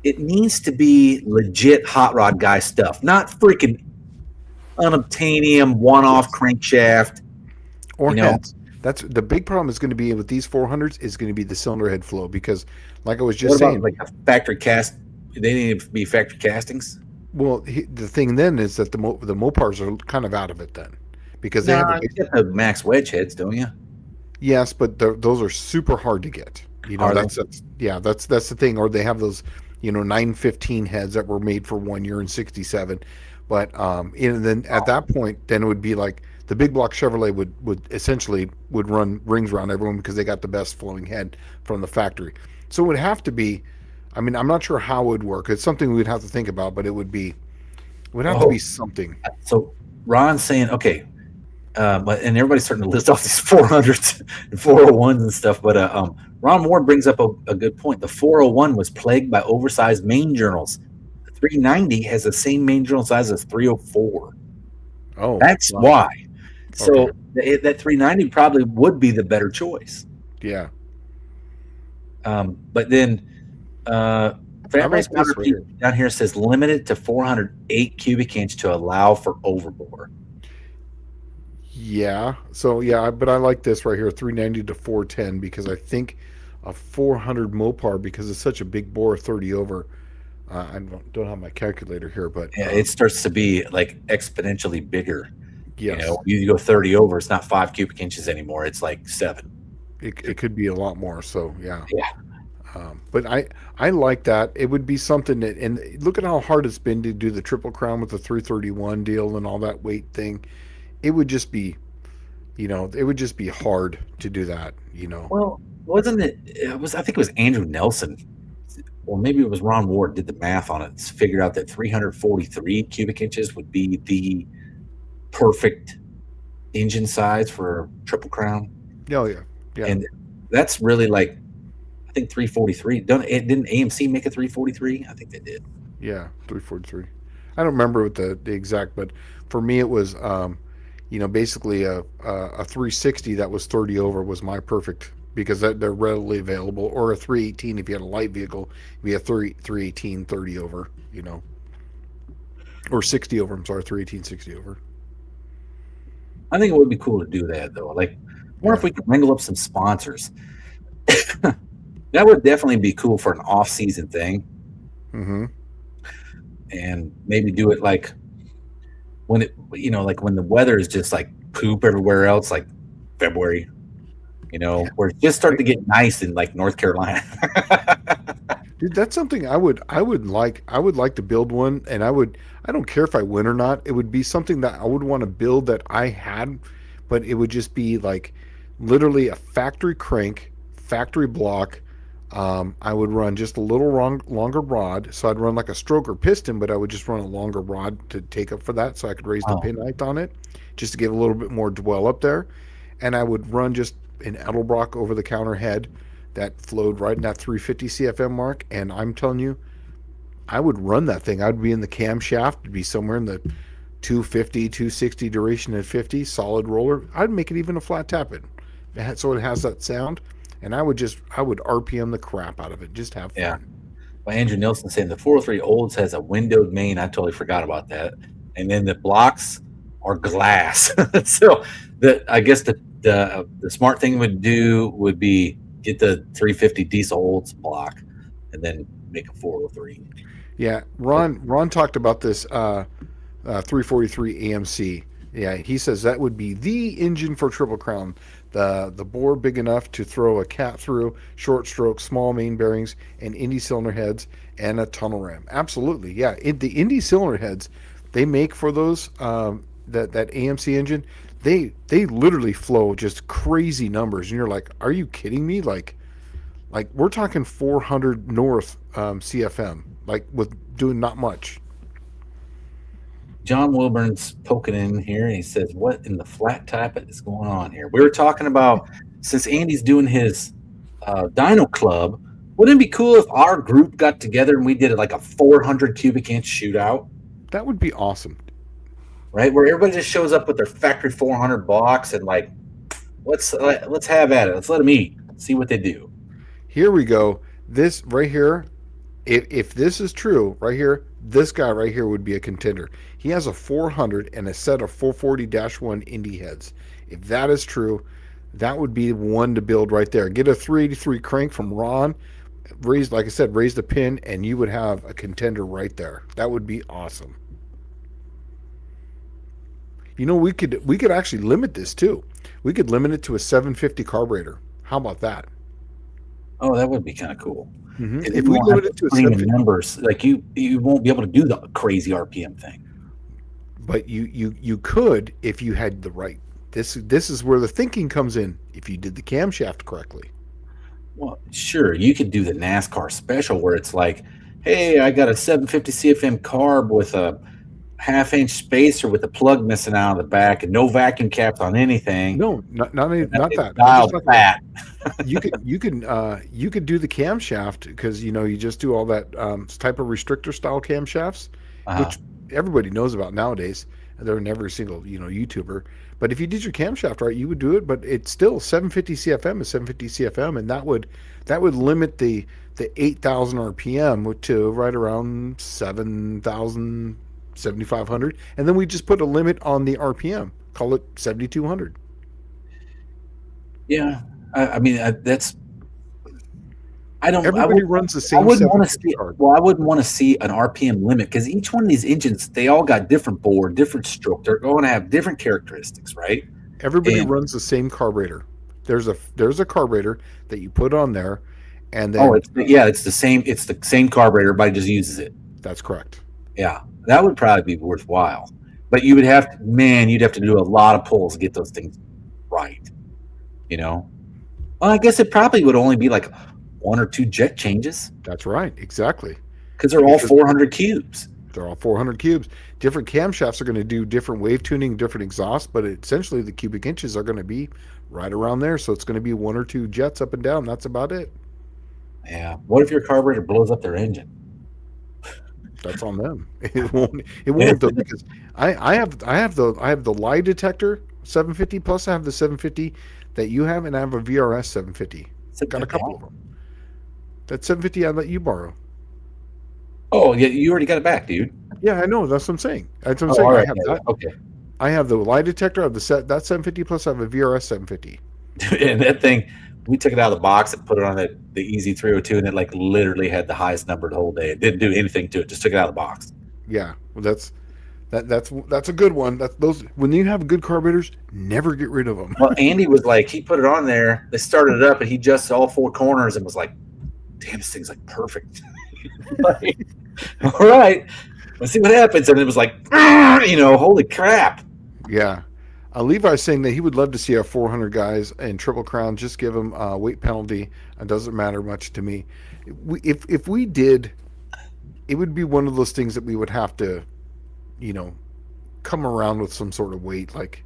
it needs to be legit hot rod guy stuff, not freaking unobtainium one-off crankshaft or heads. That's the big problem is going to be with these 400s is going to be the cylinder head flow, because like I was just saying, like a factory cast, they need to be factory castings. Well, the thing then is that the Mopars are kind of out of it then, because they you get the max wedge heads, don't you? Yes, but those are super hard to get. That's the thing. Or they have those 915 heads that were made for 1 year in '67. But and then at that point, then it would be like the big block Chevrolet would essentially run rings around everyone because they got the best flowing head from the factory. So it would have to be. I mean, I'm not sure how it would work. It's something we'd have to think about, but it would have to be something. So Ron's saying, okay, but and everybody's starting to list off these 400s and 401s and stuff. But Ron Moore brings up a good point. The 401 was plagued by oversized main journals. The 390 has the same main journal size as 304. Oh, that's why. So that 390 probably would be the better choice. Yeah. But then Fat down here says limited to 408 cubic inch to allow for overbore. Yeah. So but I like this right here, 390 to 410, because I think a 400 Mopar, because it's such a big bore, 30 over. I don't have my calculator here, but it starts to be like exponentially bigger. Yes. You go 30 over, it's not 5 cubic inches anymore. It's like 7. It could be a lot more. So yeah. But I like that. It would be something that, and look at how hard it's been to do the Triple Crown with the 331 deal and all that weight thing. It would just be, it would just be hard to do that, Well, wasn't it? I think it was Andrew Nelson, or maybe it was Ron Ward did the math on it. Figured out that 343 cubic inches would be the perfect engine size for Triple Crown. Oh yeah. And that's really like, I think 343. Didn't AMC make a 343? I think they did. Yeah, 343. I don't remember what the exact, but for me it was, basically a 360 that was 30 over was my perfect, because they're readily available, or a 318 if you had a light vehicle, it'd be a 318 30 over, or 60 over. I'm sorry, 318 60 over. I think it would be cool to do that though. Like, if we could wrangle up some sponsors. That would definitely be cool for an off-season thing. Mm-hmm. And maybe do it like when it, like when the weather is just like poop everywhere else, like February, where it's just starting to get nice in like North Carolina. Dude, that's something I would like to build one, and I don't care if I win or not. It would be something that I would want to build that I had, but it would just be like literally a factory crank, factory block. I would run just a little longer rod, so I'd run like a stroker piston, but I would just run a longer rod to take up for that, so I could raise the pin height on it, just to give a little bit more dwell up there. And I would run just an Edelbrock over-the-counter head that flowed right in that 350 CFM mark, and I'm telling you, I would run that thing. I'd be in the camshaft, it'd be somewhere in the 250, 260 duration at 50, solid roller. I'd make it even a flat tappet, so it has that sound. And I would RPM the crap out of it. Just have fun. Yeah. Well, Andrew Nelson saying the 403 Olds has a windowed main. I totally forgot about that. And then the blocks are glass. So I guess the smart thing would be get the 350 diesel Olds block and then make a 403. Yeah. Ron talked about this 343 AMC. Yeah, he says that would be the engine for Triple Crown. The bore big enough to throw a cat through, short stroke, small main bearings, and Indy cylinder heads, and a tunnel ram. Absolutely, yeah. The Indy cylinder heads they make for those that AMC engine, they literally flow just crazy numbers, and you're like, are you kidding me? Like we're talking 400 north CFM, like with doing not much. John Wilburn's poking in here, and he says, "What in the flat type is going on here?" We were talking about, since Andy's doing his Dyno Club, wouldn't it be cool if our group got together and we did like a 400 cubic inch shootout? That would be awesome. Right, where everybody just shows up with their factory 400 box and like, let's have at it. Let's let them eat. See what they do. Here we go. This right here, if this is true, right here, this guy right here would be a contender. He has a 400 and a set of 440-1 Indy heads. If that is true, that would be one to build right there. Get a 383 crank from Ron, raise, like I said, raise the pin, and you would have a contender right there. That would be awesome. You know, we could actually limit this too. We could limit it to a 750 carburetor. How about that? Oh, that would be kind of cool. Mm-hmm. If we limit it to a 750 numbers, like you won't be able to do the crazy RPM thing. But you could if you had the right. This is where the thinking comes in. If you did the camshaft correctly. Well, sure, you could do the NASCAR special where it's like, hey, I got a 750 CFM carb with a half-inch spacer with the plug missing out of the back and no vacuum caps on anything. No, not that. Dialed fat. you could do the camshaft because you just do all that type of restrictor style camshafts, which everybody knows about nowadays. They're in every single YouTuber. But if you did your camshaft right, you would do it. But it's still 750 CFM is 750 CFM, and that would limit the 8,000 RPM to right around 7,000. 7,500, and then we just put a limit on the RPM. Call it 7,200. Yeah, I mean that's. I don't. Everybody runs the same. I wouldn't want to see. Well, I wouldn't want to see an RPM limit because each one of these engines, they all got different bore, different stroke. They're going to have different characteristics, right? Everybody runs the same carburetor. There's a carburetor that you put on there, and then it's the same. It's the same carburetor. Everybody just uses it. That's correct. Yeah, that would probably be worthwhile. But you'd have to do a lot of pulls to get those things right. Well, I guess it probably would only be like 1 or 2 jet changes. That's right, exactly. Because they're all 400 cubes. They're all 400 cubes. Different camshafts are going to do different wave tuning, different exhaust, but essentially the cubic inches are going to be right around there. So it's going to be 1 or 2 jets up and down. That's about it. Yeah. What if your carburetor blows up their engine? That's on them. It won't though, because I have the lie detector 750 plus I have the 750 that you have, and I have a VRS 750. Got a couple of them. That 750 I let you borrow. Oh yeah, you already got it back, dude. Yeah, I know. That's what I'm saying. That's what I'm saying. Right, I have that. Okay. I have the lie detector. I have that 750 plus I have a VRS 750. And that thing, we took it out of the box and put it on the Easy 302, and it like literally had the highest number the whole day. It didn't do anything to it; just took it out of the box. Yeah, well, that's a good one. That's those when you have good carburetors, never get rid of them. Well, Andy was like, he put it on there. They started it up, and he adjusted all 4 corners and was like, "Damn, this thing's like perfect." Like, all right, let's see what happens. And it was like, holy crap. Yeah. Levi's saying that he would love to see our 400 guys in Triple Crown. Just give them a weight penalty. It doesn't matter much to me. If we did, it would be one of those things that we would have to, come around with some sort of weight, like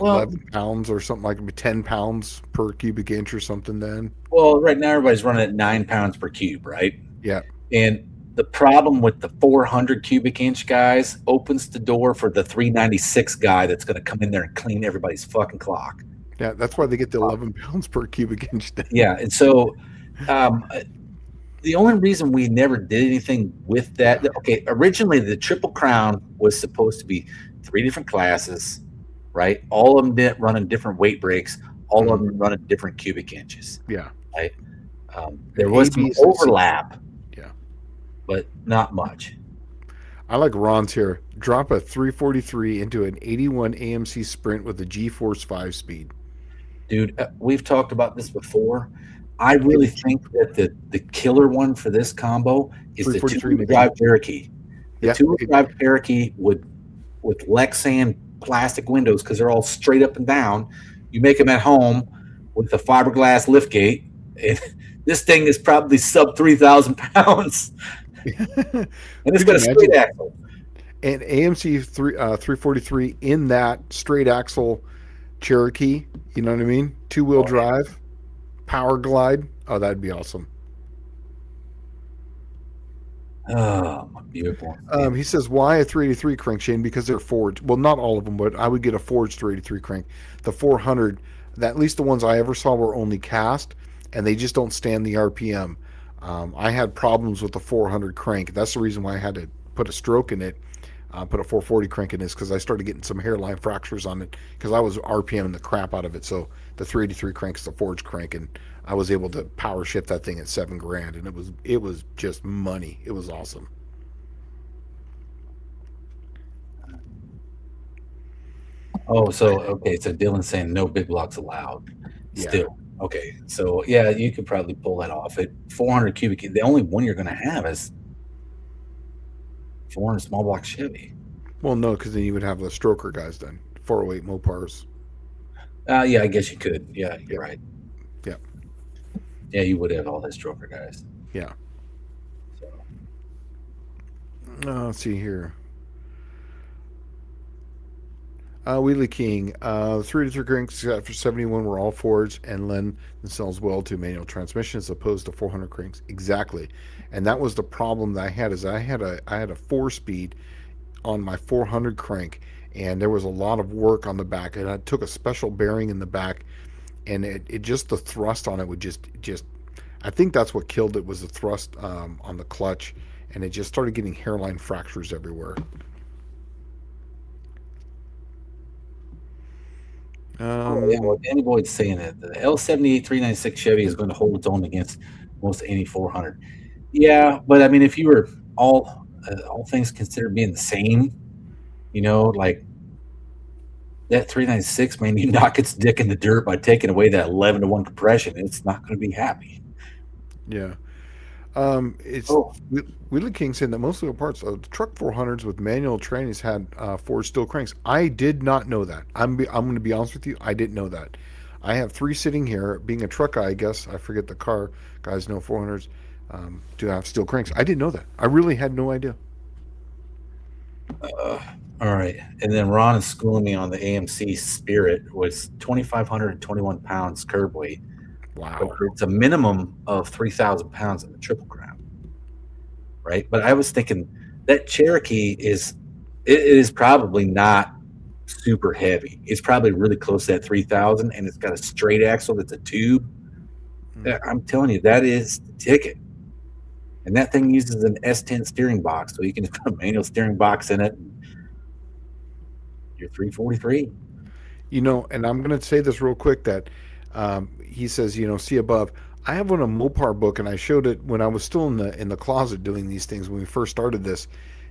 11 pounds or something, like 10 pounds per cubic inch or something then. Well, right now everybody's running at 9 pounds per cube, right? Yeah. And the problem with the 400 cubic inch guys opens the door for the 396 guy that's going to come in there and clean everybody's fucking clock. Yeah, that's why they get the 11 pounds per cubic inch. Yeah, and so the only reason we never did anything with that, okay, originally the Triple Crown was supposed to be 3 different classes, right? All of them running different weight breaks, all of them running different cubic inches. Yeah. Right? There was some overlap. But not much. I like Ron's here. Drop a 343 into an 81 AMC Sprint with a G-Force 5-speed. Dude, we've talked about this before. I really think that the killer one for this combo is the 2-wheel drive Cherokee. The 2-wheel drive Cherokee with Lexan plastic windows, because they're all straight up and down. You make them at home with a fiberglass liftgate. And this thing is probably sub 3,000 pounds. And it's got a straight axle. And AMC 343 in that straight axle Cherokee, you know what I mean? Two-wheel Oh, yeah. drive, power glide. Oh, that'd be awesome. Oh, my beautiful. He says, why a 383 crank, Shane? Because they're forged. Well, not all of them, but I would get a forged 383 crank. The 400, that, at least the ones I ever saw were only cast, and they just don't stand the RPM. I had problems with the 400 crank. That's the reason why I had to put a stroke in it, put a 440 crank in this, because I started getting some hairline fractures on it because I was RPMing the crap out of it. So the 383 crank is the forged crank, and I was able to power shift that thing at $7,000, and it was just money. It was awesome. Oh, so okay. So Dylan's saying no big blocks allowed. Yeah. Still, okay. So yeah, you could probably pull that off. At 400 cubic, the only one you're going to have is 400 small block Chevy. Well, no, because then you would have the stroker guys then. 408 Mopars. Yeah, I guess you could. Yeah, you're Yep. right. Yep. Yeah, you would have all the stroker guys. Yeah. So Let's see here. Wheelie King, 3 to 3 cranks for 71 were all Fords and lend themselves well to manual transmission as opposed to 400 cranks. Exactly, and that was the problem that I had. Is I had a 4-speed on my 400 crank, and there was a lot of work on the back, and I took a special bearing in the back, and it just the thrust on it would just I think that's what killed it was the thrust on the clutch, and it just started getting hairline fractures everywhere. oh, yeah, well, Danny Boyd's saying that the L78 396 Chevy is going to hold its own against most any 400. Yeah, but I mean, if you were all things considered being the same, like that 396, man, you knock its dick in the dirt by taking away that 11-to-1 compression, it's not going to be happy. Yeah. It's Oh, Wheelie King saying that most of the parts of the truck 400s with manual trannies had forged steel cranks. I did not know that. I'm going to be honest with you. I didn't know that. I have 3 sitting here. Being a truck guy, I guess I forget the car guys know 400s do have steel cranks. I didn't know that. I really had no idea. all right. And then Ron is schooling me on the AMC Spirit was 2,521 pounds curb weight. But Wow. it's a minimum of 3,000 pounds in the Triple Crown, right? But I was thinking that Cherokee is probably not super heavy. It's probably really close to that 3,000, and it's got a straight axle that's a tube. I'm telling you, that is the ticket. And that thing uses an S10 steering box, so you can just put a manual steering box in it. And you're 343. And I'm going to say this real quick that he says, see above. I have one a Mopar book, and I showed it when I was still in the closet doing these things when we first started this.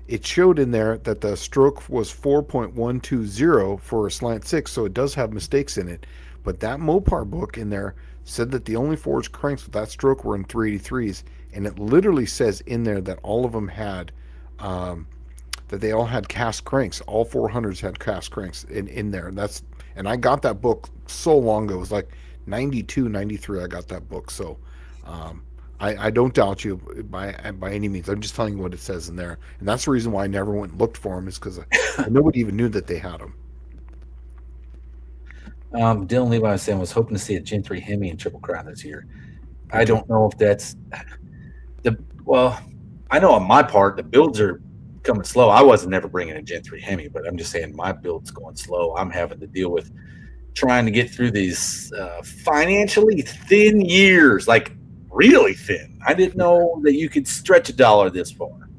It showed in there that the stroke was 4.120 for a slant 6, so it does have mistakes in it. But that Mopar book in there said that the only forged cranks with that stroke were in 383s, and it literally says in there that all of them had that they all had cast cranks. All 400s had cast cranks in there. And I got that book so long ago. It was like 92, 93. I got that book. So I don't doubt you by any means. I'm just telling you what it says in there. And that's the reason why I never went and looked for them, is because nobody even knew that they had them. Dylan Levi was saying was hoping to see a Gen 3 Hemi in Triple Crown this year. I don't know if that's well, I know on my part the builds are coming slow. I wasn't never bringing a Gen 3 Hemi, but I'm just saying my build's going slow. I'm having to deal with trying to get through these financially thin years, like really thin. I didn't know that you could stretch $1 this far.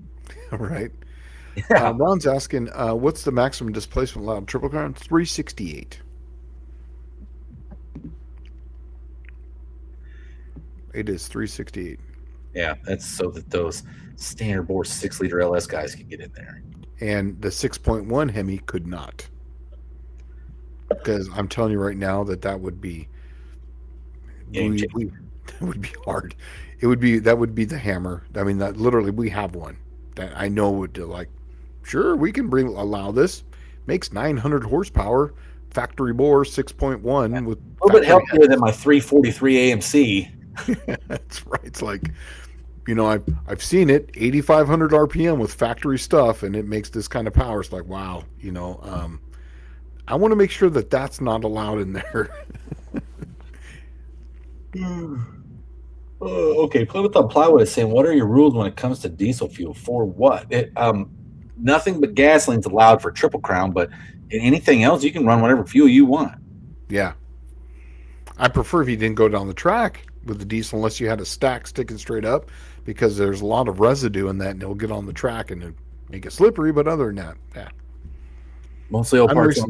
Right. Yeah. Ron's asking, what's the maximum displacement allowed in Triple Crown? 368. It is 368. Yeah, that's so that those standard bore 6-liter LS guys can get in there. And the 6.1 Hemi could not. Because I'm telling you right now that would be that would be hard. That would be the hammer. I mean, that literally we have one that I know would like, sure, we can allow this. Makes 900 horsepower, factory bore 6.1 with a little bit healthier than my 343 AMC. That's right. It's like I've seen it 8,500 RPM with factory stuff, and it makes this kind of power. It's like, wow, I want to make sure that that's not allowed in there. Okay, Plymouth on Plywood is saying, what are your rules when it comes to diesel fuel? For what? Nothing but gasoline's allowed for Triple Crown, but in anything else, you can run whatever fuel you want. Yeah. I prefer if you didn't go down the track with the diesel unless you had a stack sticking straight up, because there's a lot of residue in that, and it'll get on the track and make it slippery. But other than that, yeah. Mostly all parts.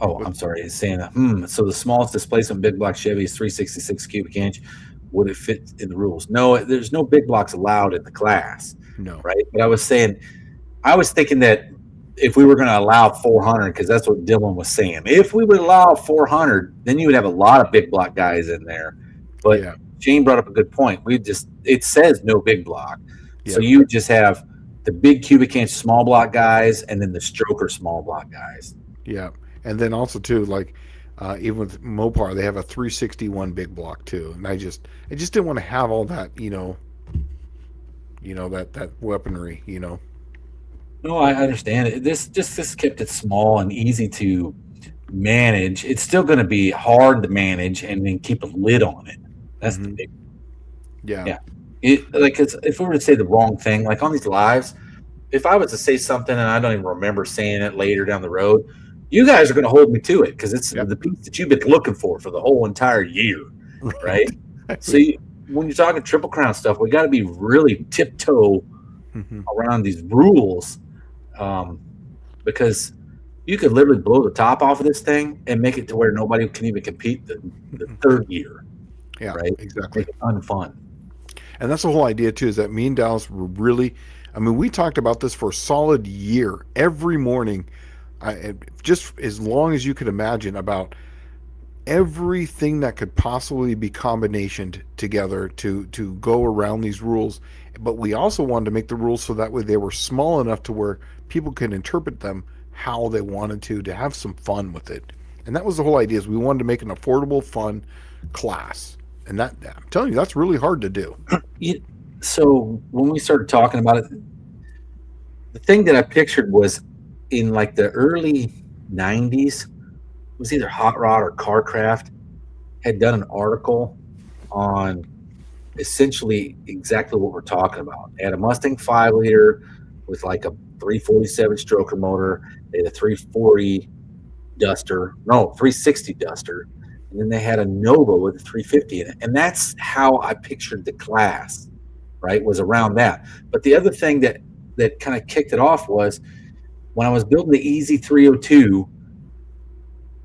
Oh, I'm sorry. It's saying that. So the smallest displacement big block Chevy is 366 cubic inch. Would it fit in the rules? No, there's no big blocks allowed in the class. No. Right. But I was thinking that if we were going to allow 400, because that's what Dylan was saying, if we would allow 400, then you would have a lot of big block guys in there. But yeah. Shane brought up a good point. It says no big block. Yeah. So you just have the big cubic inch small block guys and then the stroker small block guys. Yeah. And then also too, like even with Mopar, they have a 361 big block too. And I just didn't want to have all that, that weaponry, No, I understand it. This kept it small and easy to manage. It's still going to be hard to manage and then keep a lid on it. That's the big. Yeah. If we were to say the wrong thing, like on these lives, if I was to say something and I don't even remember saying it later down the road, you guys are going to hold me to it because it's the piece that you've been looking for the whole entire year, right? So when you're talking Triple Crown stuff, we got to be really tiptoe around these rules. Because you could literally blow the top off of this thing and make it to where nobody can even compete the third year. Yeah, right. Exactly. Make it unfun. And that's the whole idea too, is that me and Dallas were really, we talked about this for a solid year every morning, just as long as you could imagine, about everything that could possibly be combinationed together to go around these rules. But we also wanted to make the rules so that way they were small enough to where people can interpret them how they wanted to have some fun with it. And that was the whole idea, is we wanted to make an affordable, fun class. And that, I'm telling you, that's really hard to do. So when we started talking about it, the thing that I pictured was in like the early 90s, it was either Hot Rod or CarCraft had done an article on essentially exactly what we're talking about. They had a Mustang 5-liter with like a 347 stroker motor. They had a 360 Duster, and then they had a Nova with a 350 in it. And that's how I pictured the class, right? Was around that. But the other thing that kind of kicked it off was when I was building the Easy 302.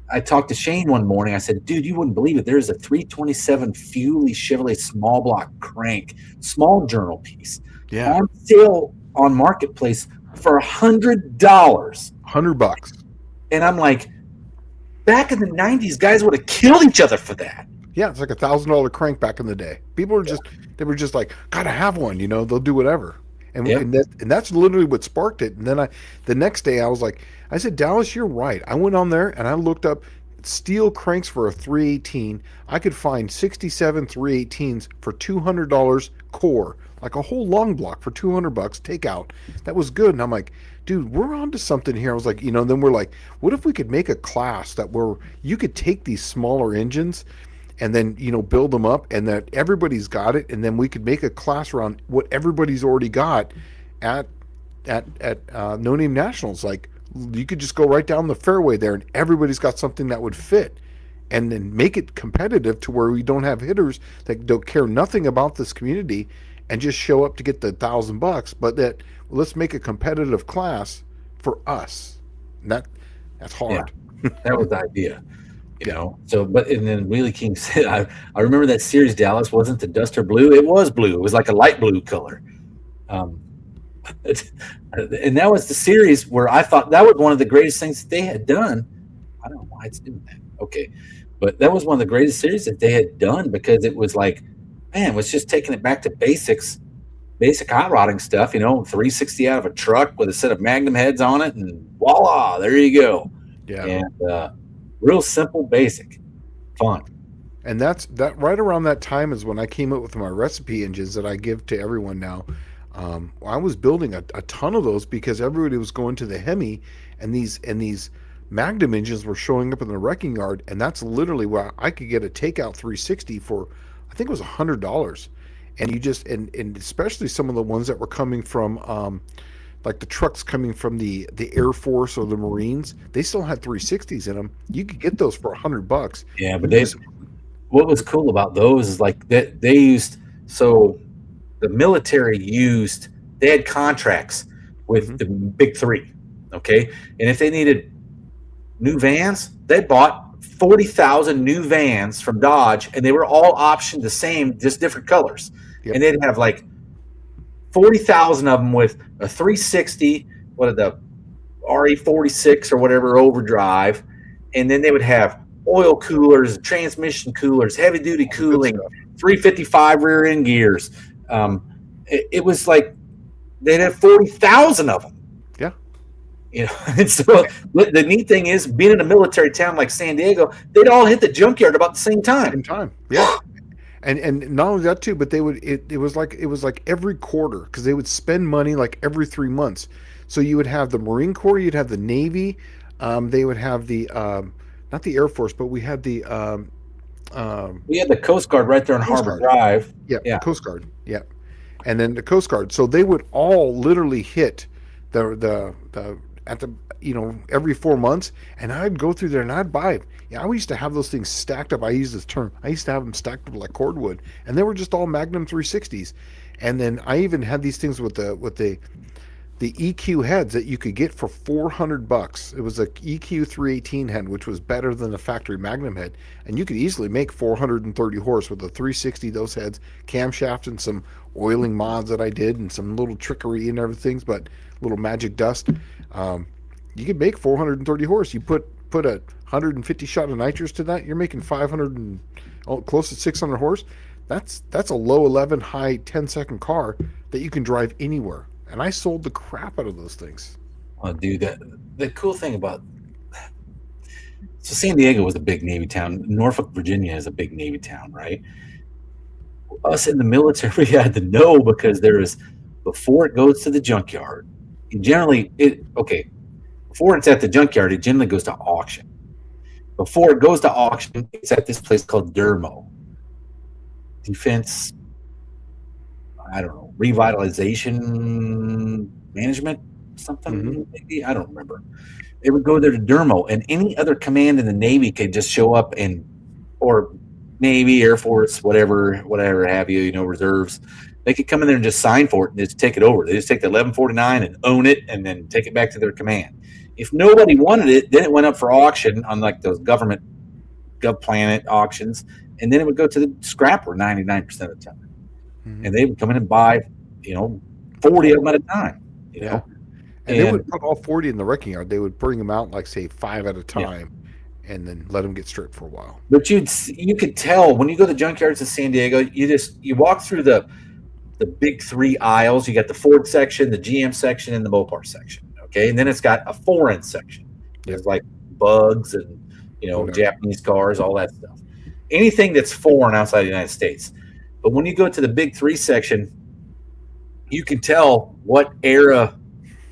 I talked to Shane one morning. I said, dude, you wouldn't believe it. There's a 327 Fuley Chevrolet small block crank, small journal piece, on sale on Marketplace for $100. $100. And I'm like, back in the 90s, guys would have killed each other for that. Yeah, it's like $1,000 crank back in the day. People were they were just like, gotta have one, they'll do whatever. And that's literally what sparked it. And then the next day I was like, I said, Dallas, you're right. I went on there and I looked up steel cranks for a 318. I could find 67 318s for $200 core, like a whole long block for $200 take out. That was good. And I'm like, dude, we're onto something here. I was like, then we're like, what if we could make a class that where you could take these smaller engines and then, build them up, and that everybody's got it. And then we could make a class around what everybody's already got at No Name Nationals. Like, you could just go right down the fairway there and everybody's got something that would fit, and then make it competitive to where we don't have hitters that don't care nothing about this community and just show up to get the $1,000, but that let's make a competitive class for us. And that's hard. Yeah, that was the idea. So, and then Wheelie King said, I remember that series, Dallas, wasn't the Duster blue? It was blue. It was like a light blue color. And that was the series where I thought that was one of the greatest things that they had done. I don't know why it's doing that. Okay. But that was one of the greatest series that they had done, because it was like, man, it was just taking it back to basic hot rodding stuff, 360 out of a truck with a set of Magnum heads on it, and voila, there you go. Yeah. And, real simple, basic, fun. And that's that right around that time is when I came up with my recipe engines that I give to everyone now. I was building a ton of those because everybody was going to the Hemi, and these Magnum engines were showing up in the wrecking yard, and that's literally where I could get a takeout 360 for, I think it was $100. And you just and especially some of the ones that were coming from like the trucks coming from the Air Force or the Marines, they still had 360s in them. You could get those for $100. Yeah, but You just what was cool about those is like that they used, so the military used, they had contracts with the big three, okay, and if they needed new vans, they bought 40,000 new vans from Dodge, and they were all optioned the same, just different colors. Yep. And they'd have like 40,000 of them with a 360, what are the RE46 or whatever overdrive, and then they would have oil coolers, transmission coolers, heavy duty cooling, 355 rear end gears. It was like they'd have 40,000 of them. Yeah. You know, and so the neat thing is, being in a military town like San Diego, they'd all hit the junkyard about the same time. Yeah. And not only that too, but they would it was like every quarter, because they would spend money like every 3 months. So you would have the Marine Corps, you'd have the Navy, they would have the not the Air Force, but we had the we had the Coast Guard right there on Harbor Drive. Yeah, Coast Guard. Yeah, and then the Coast Guard. So they would all literally hit the at the every 4 months, and I'd go through there and I'd buy. Yeah, I used to have those things stacked up. I use this term. I used to have them stacked up like cordwood, and they were just all Magnum 360s. And then I even had these things with the EQ heads that you could get for $400. It was a EQ 318 head, which was better than the factory Magnum head, and you could easily make 430 horse with a 360. Those heads, camshaft, and some oiling mods that I did, and some little trickery and everything, but little magic dust. You could make 430 horse. You put a 150 shot of nitrous to that, you're making 500 and close to 600 horse. That's a low 11, high 10-second car that you can drive anywhere. And I sold the crap out of those things. Oh, dude, the cool thing about, so San Diego was a big Navy town. Norfolk, Virginia is a big Navy town, right? Us in the military, we had to know, because before it goes to the junkyard, before it's at the junkyard, it generally goes to auction. Before it goes to auction, it's at this place called DERMO, Defense, I don't know, Revitalization Management, something, maybe, I don't remember. It would go there to DERMO, and any other command in the Navy could just show up, or Navy, Air Force, whatever have you, reserves. They could come in there and just sign for it and just take it over. They just take the 1149 and own it, and then take it back to their command. If nobody wanted it, then it went up for auction on like those government GovPlanet auctions, and then it would go to the scrapper 99% of the time. And they would come in and buy, 40 of them at a time. And they would put all 40 in the wrecking yard. They would bring them out like, say, 5 at a time, and then let them get stripped for a while. But you could tell when you go to the junkyards in San Diego, you walk through the big 3 aisles. You got the Ford section, the GM section, and the Mopar section. Okay, and then it's got a foreign section. There's like bugs and Japanese cars, all that stuff. Anything that's foreign outside the United States. But when you go to the big 3 section, you can tell what era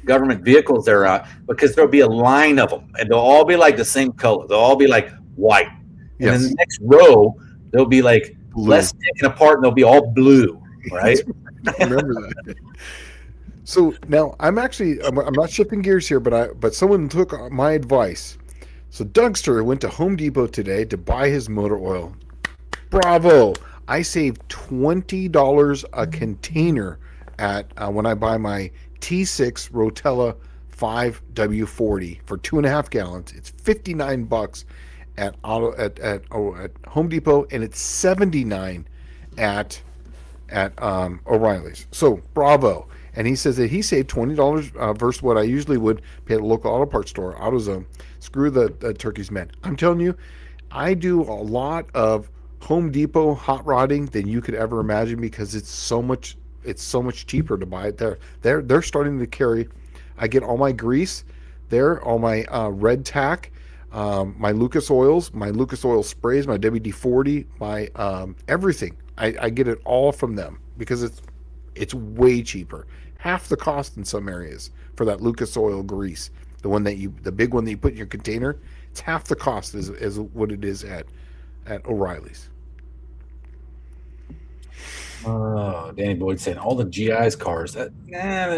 government vehicles they're at, because there'll be a line of them, and they'll all be like the same color. They'll all be like white. And in the next row, they'll be like blue, less taken apart, and they'll be all blue, right? I remember that. So now I'm not shifting gears here, but someone took my advice. So Dougster went to Home Depot today to buy his motor oil. Bravo! I saved $20 a container at when I buy my T6 Rotella 5W40 for 2.5 gallons. It's $59 at Home Depot, and it's $79 at O'Reilly's. So bravo! And he says that he saved $20 versus what I usually would pay at a local auto parts store, AutoZone. Screw the turkeys, man. I'm telling you, I do a lot of Home Depot hot rodding than you could ever imagine, because it's so much cheaper to buy it there. They're starting to carry. I get all my grease there, all my red tack. my Lucas oils, my Lucas oil sprays, my WD-40, my everything. I get it all from them because it's way cheaper, half the cost in some areas for that Lucas oil grease. The big one that you put in your container, it's half the cost as what it is at O'Reilly's. Oh, Danny Boyd saying all the GI's cars. There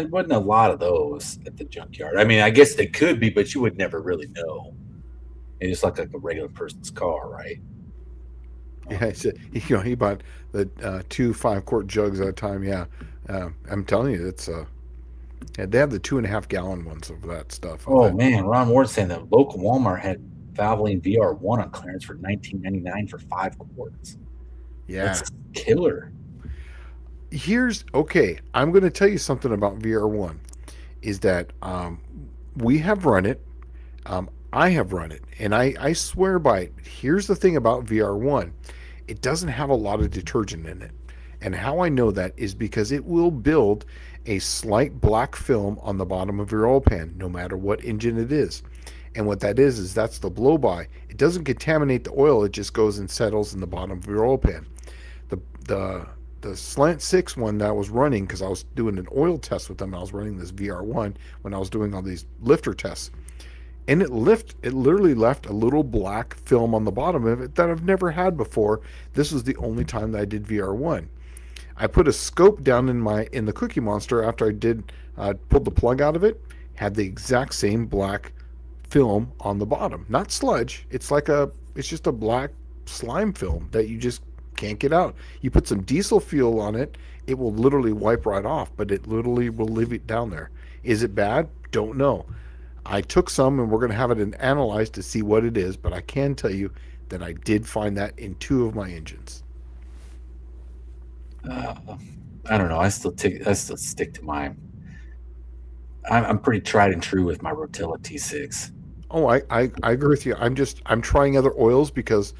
wasn't a lot of those at the junkyard. I mean, I guess they could be, but you would never really know. It just looked like a regular person's car, right? Yeah, he bought the 2 5-quart jugs at a time. Yeah, I'm telling you, it's yeah, they have the 2.5-gallon ones of that stuff. Oh man, Ron Ward saying that local Walmart had Valvoline VR1 on clearance for $19.99 for 5 quarts. Yeah, That's killer. Okay. I'm going to tell you something about VR1. Is that we have run it. I have run it, and I swear by it. Here's the thing about VR1: it doesn't have a lot of detergent in it, and how I know that is because it will build a slight black film on the bottom of your oil pan, no matter what engine it is. And what that is that's the blow by. It doesn't contaminate the oil; it just goes and settles in the bottom of your oil pan. The the Slant 6 one that I was running, because I was doing an oil test with them. I was running this VR1 when I was doing all these lifter tests, and it literally left a little black film on the bottom of it that I've never had before. This was the only time that I did VR1. I put a scope down in the Cookie Monster after I did pulled the plug out of it. Had the exact same black film on the bottom, not sludge. It's just a black slime film that you just can't get out. You put some diesel fuel on it, it will literally wipe right off, but it literally will leave it down there. Is it bad? Don't know. I took some and we're going to have it analyzed to see what it is, but I can tell you that I did find that in 2 of my engines. I don't know. I still stick to my. I'm pretty tried and true with my Rotella T6. Oh, I agree with you. I'm trying other oils because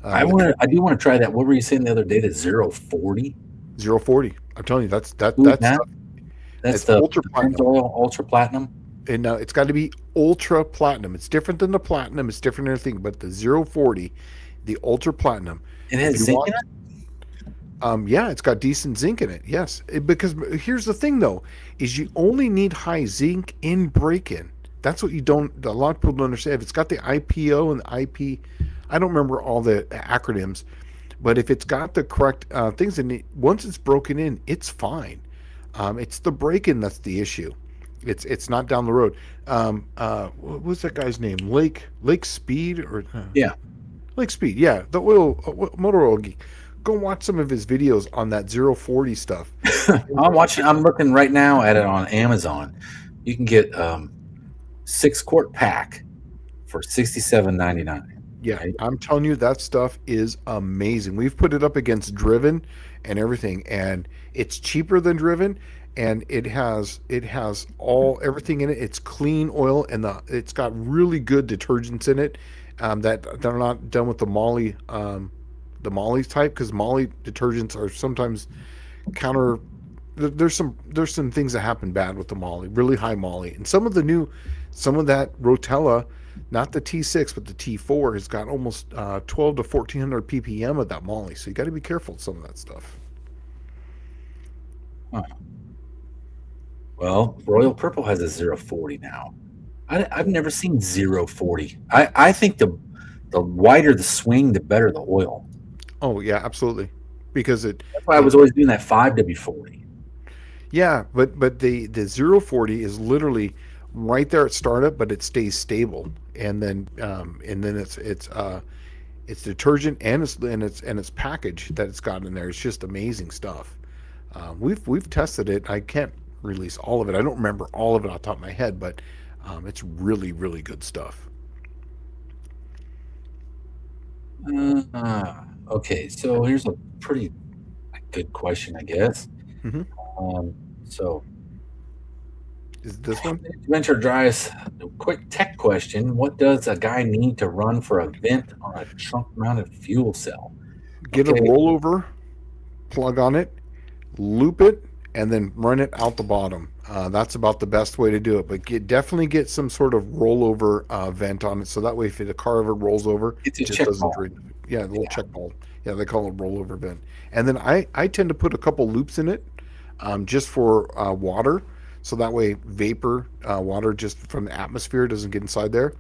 I do want to try that. What were you saying the other day? The 040. 040. I'm telling you, that's the ultra platinum. Oil, ultra platinum. And it's got to be ultra platinum. It's different than the platinum. It's different than everything. But the 040, the ultra platinum. It has zinc in it. Yeah, it's got decent zinc in it. Yes, because here's the thing though, is you only need high zinc in break-in. That's what a lot of people don't understand. If it's got the IPO and the IP, I don't remember all the acronyms, but if it's got the correct things in it, once it's broken in, it's fine. It's the break-in that's the issue. It's not down the road. What was that guy's name? Lake Speed or yeah, Lake Speed. Yeah, the motor oil geek. Go watch some of his videos on that 040 stuff. I'm looking right now at it on Amazon. You can get 6-quart pack for $67.99. Yeah, right? I'm telling you, that stuff is amazing. We've put it up against Driven and everything, and it's cheaper than Driven, and it has everything in it. It's clean oil, and it's got really good detergents in it that they're not done with the Molly. The Molly type, because Molly detergents are sometimes there's some things that happen bad with the Molly, really high Molly, and some of that Rotella, not the T6 but the T4, has got almost 12 to 1400 ppm of that Molly, so you got to be careful with some of that stuff. Huh. Well, Royal Purple has a 040 now. I've never seen 040. I think the wider the swing, the better the oil. Oh yeah, absolutely. Because that's why I was always doing that 5W40. Yeah, but the 040 is literally right there at startup, but it stays stable, and then it's detergent and it's package that it's got in there. It's just amazing stuff. We've tested it. I can't release all of it. I don't remember all of it off the top of my head, but it's really, really good stuff. Okay, so here's a pretty good question, I guess. Mm-hmm. So, is this one? Adventure Drives, quick tech question. What does a guy need to run for a vent on a trunk-mounted fuel cell? Get a rollover, plug on it, loop it, and then run it out the bottom. That's about the best way to do it. But definitely get some sort of rollover vent on it, so that way if the car ever rolls over, It's it a just check doesn't ball. drain. Yeah, the little Yeah. check ball. Yeah, they call it rollover vent. And then I tend to put a couple loops in it, just for water, so that way vapor, water just from the atmosphere doesn't get inside there.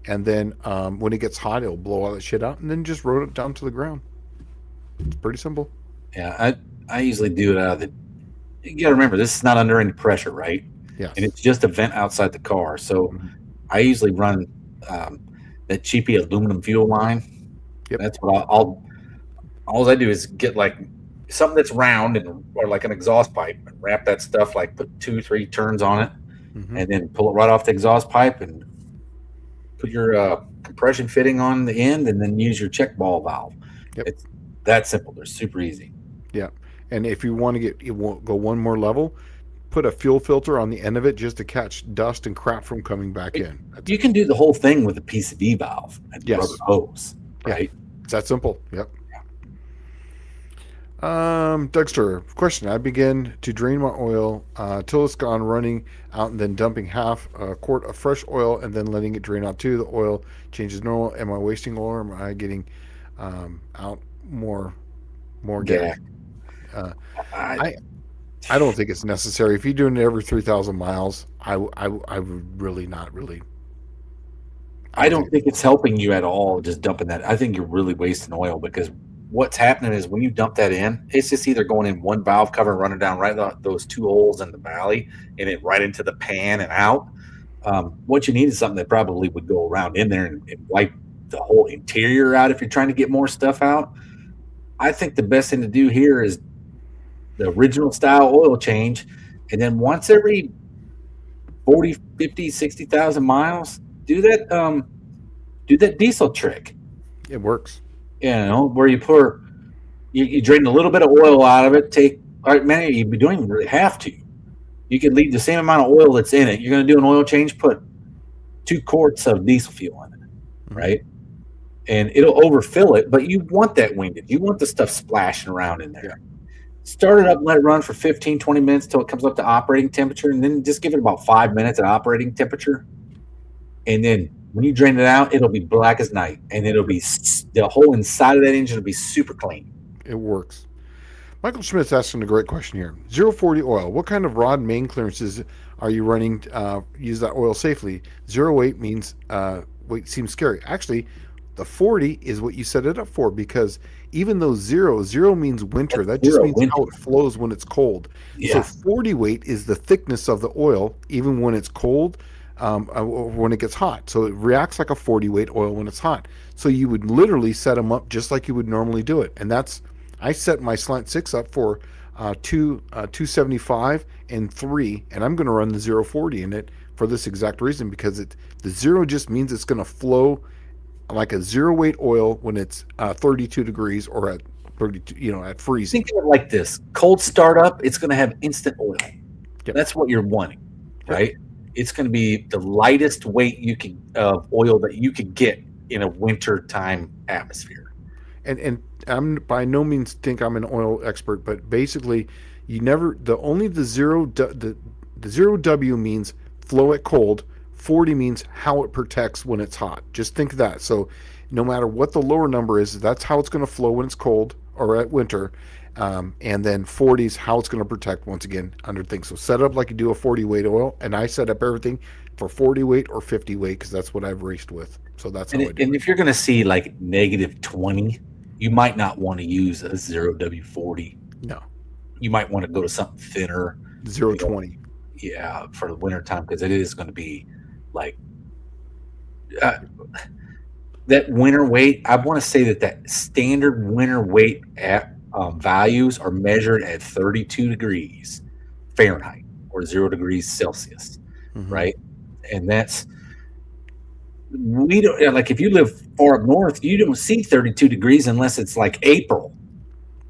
And then when it gets hot, it'll blow all that shit out, and then just roll it down to the ground. It's pretty simple. Yeah. I usually do it out of the. You got to remember, this is not under any pressure, right? Yes. And it's just a vent outside the car. So Mhm. I usually run um, that cheapy aluminum fuel line. Yep. That's what I'll. All I do is get like something that's round and or like an exhaust pipe and wrap that stuff, like put 2, 3 turns on it, Hmm. and then pull it right off the exhaust pipe and put your compression fitting on the end, and then use your check ball valve. Yep. It's that simple. They're super easy. Yeah. And if you want to go one more level, put a fuel filter on the end of it just to catch dust and crap from coming back in. That's You it. can do the whole thing with a PCV valve and Yes. rubber hose, Yeah. right? It's that simple. Yep. Dexter, question. I begin to drain my oil till it's gone, running out and then dumping half a quart of fresh oil and then letting it drain out too. The oil changes normal. Am I wasting oil or am I getting out more gas? Uh, I, I don't think it's necessary. If you're doing it every 3,000 miles, I would really not really. I don't think it's helping you at all just dumping that. I think you're really wasting oil because what's happening is when you dump that in, it's just either going in one valve cover and running down right those 2 holes in the valley and it right into the pan and out. What you need is something that probably would go around in there and wipe the whole interior out if you're trying to get more stuff out. I think the best thing to do here is the original style oil change. And then once every 40, 50, 60,000 miles, do that diesel trick, It works. where you drain a little bit of oil out of it. All right, man, you don't even really have to. You could leave the same amount of oil that's in it. You're going to do an oil change, put 2 quarts of diesel fuel in it, right? And it'll overfill it, but you want that windage. You want the stuff splashing around in there. Yeah. Start it up and let it run for 15, 20 minutes till it comes up to operating temperature, and then just give it about 5 minutes at operating temperature. And then when you drain it out, it'll be black as night, and it'll be the whole inside of that engine will be super clean. It works. Michael Schmidt's asking a great question here. 040 oil. What kind of rod main clearances are you running? Use that oil safely. 08 means weight seems scary. Actually, the 40 is what you set it up for because even though zero means winter, that just means how it flows when it's cold. Yeah. So 40 weight is the thickness of the oil, even when it's cold, when it gets hot. So it reacts like a 40 weight oil when it's hot. So you would literally set them up just like you would normally do it. And I set my Slant 6 up for 275 and 3, and I'm going to run the 040 in it for this exact reason because the 0 just means it's going to flow like a 0 weight oil when it's 32 degrees or at 32, at freezing. Think of it like this: cold startup, it's going to have instant oil. Yep. That's what you're wanting, right? Yep. It's going to be the lightest weight of oil that you could get in a winter time atmosphere. And I'm by no means think I'm an oil expert, but basically, the 0 W means flow at cold. 40 means how it protects when it's hot. Just think that. So no matter what the lower number is, that's how it's going to flow when it's cold or at winter. And then 40 is how it's going to protect once again under things. So set up like you do a 40 weight oil, and I set up everything for 40 weight or 50 weight because that's what I've raced with. So that's how I do it. And if you're going to see like -20, you might not want to use a 0W40. No. You might want to go to something thinner. 020. Yeah, for the winter time because it is going to be like that winter weight. I want to say that standard winter weight values are measured at 32 degrees Fahrenheit or 0 degrees Celsius, right? And we don't like if you live far up north, you don't see 32 degrees unless it's like April,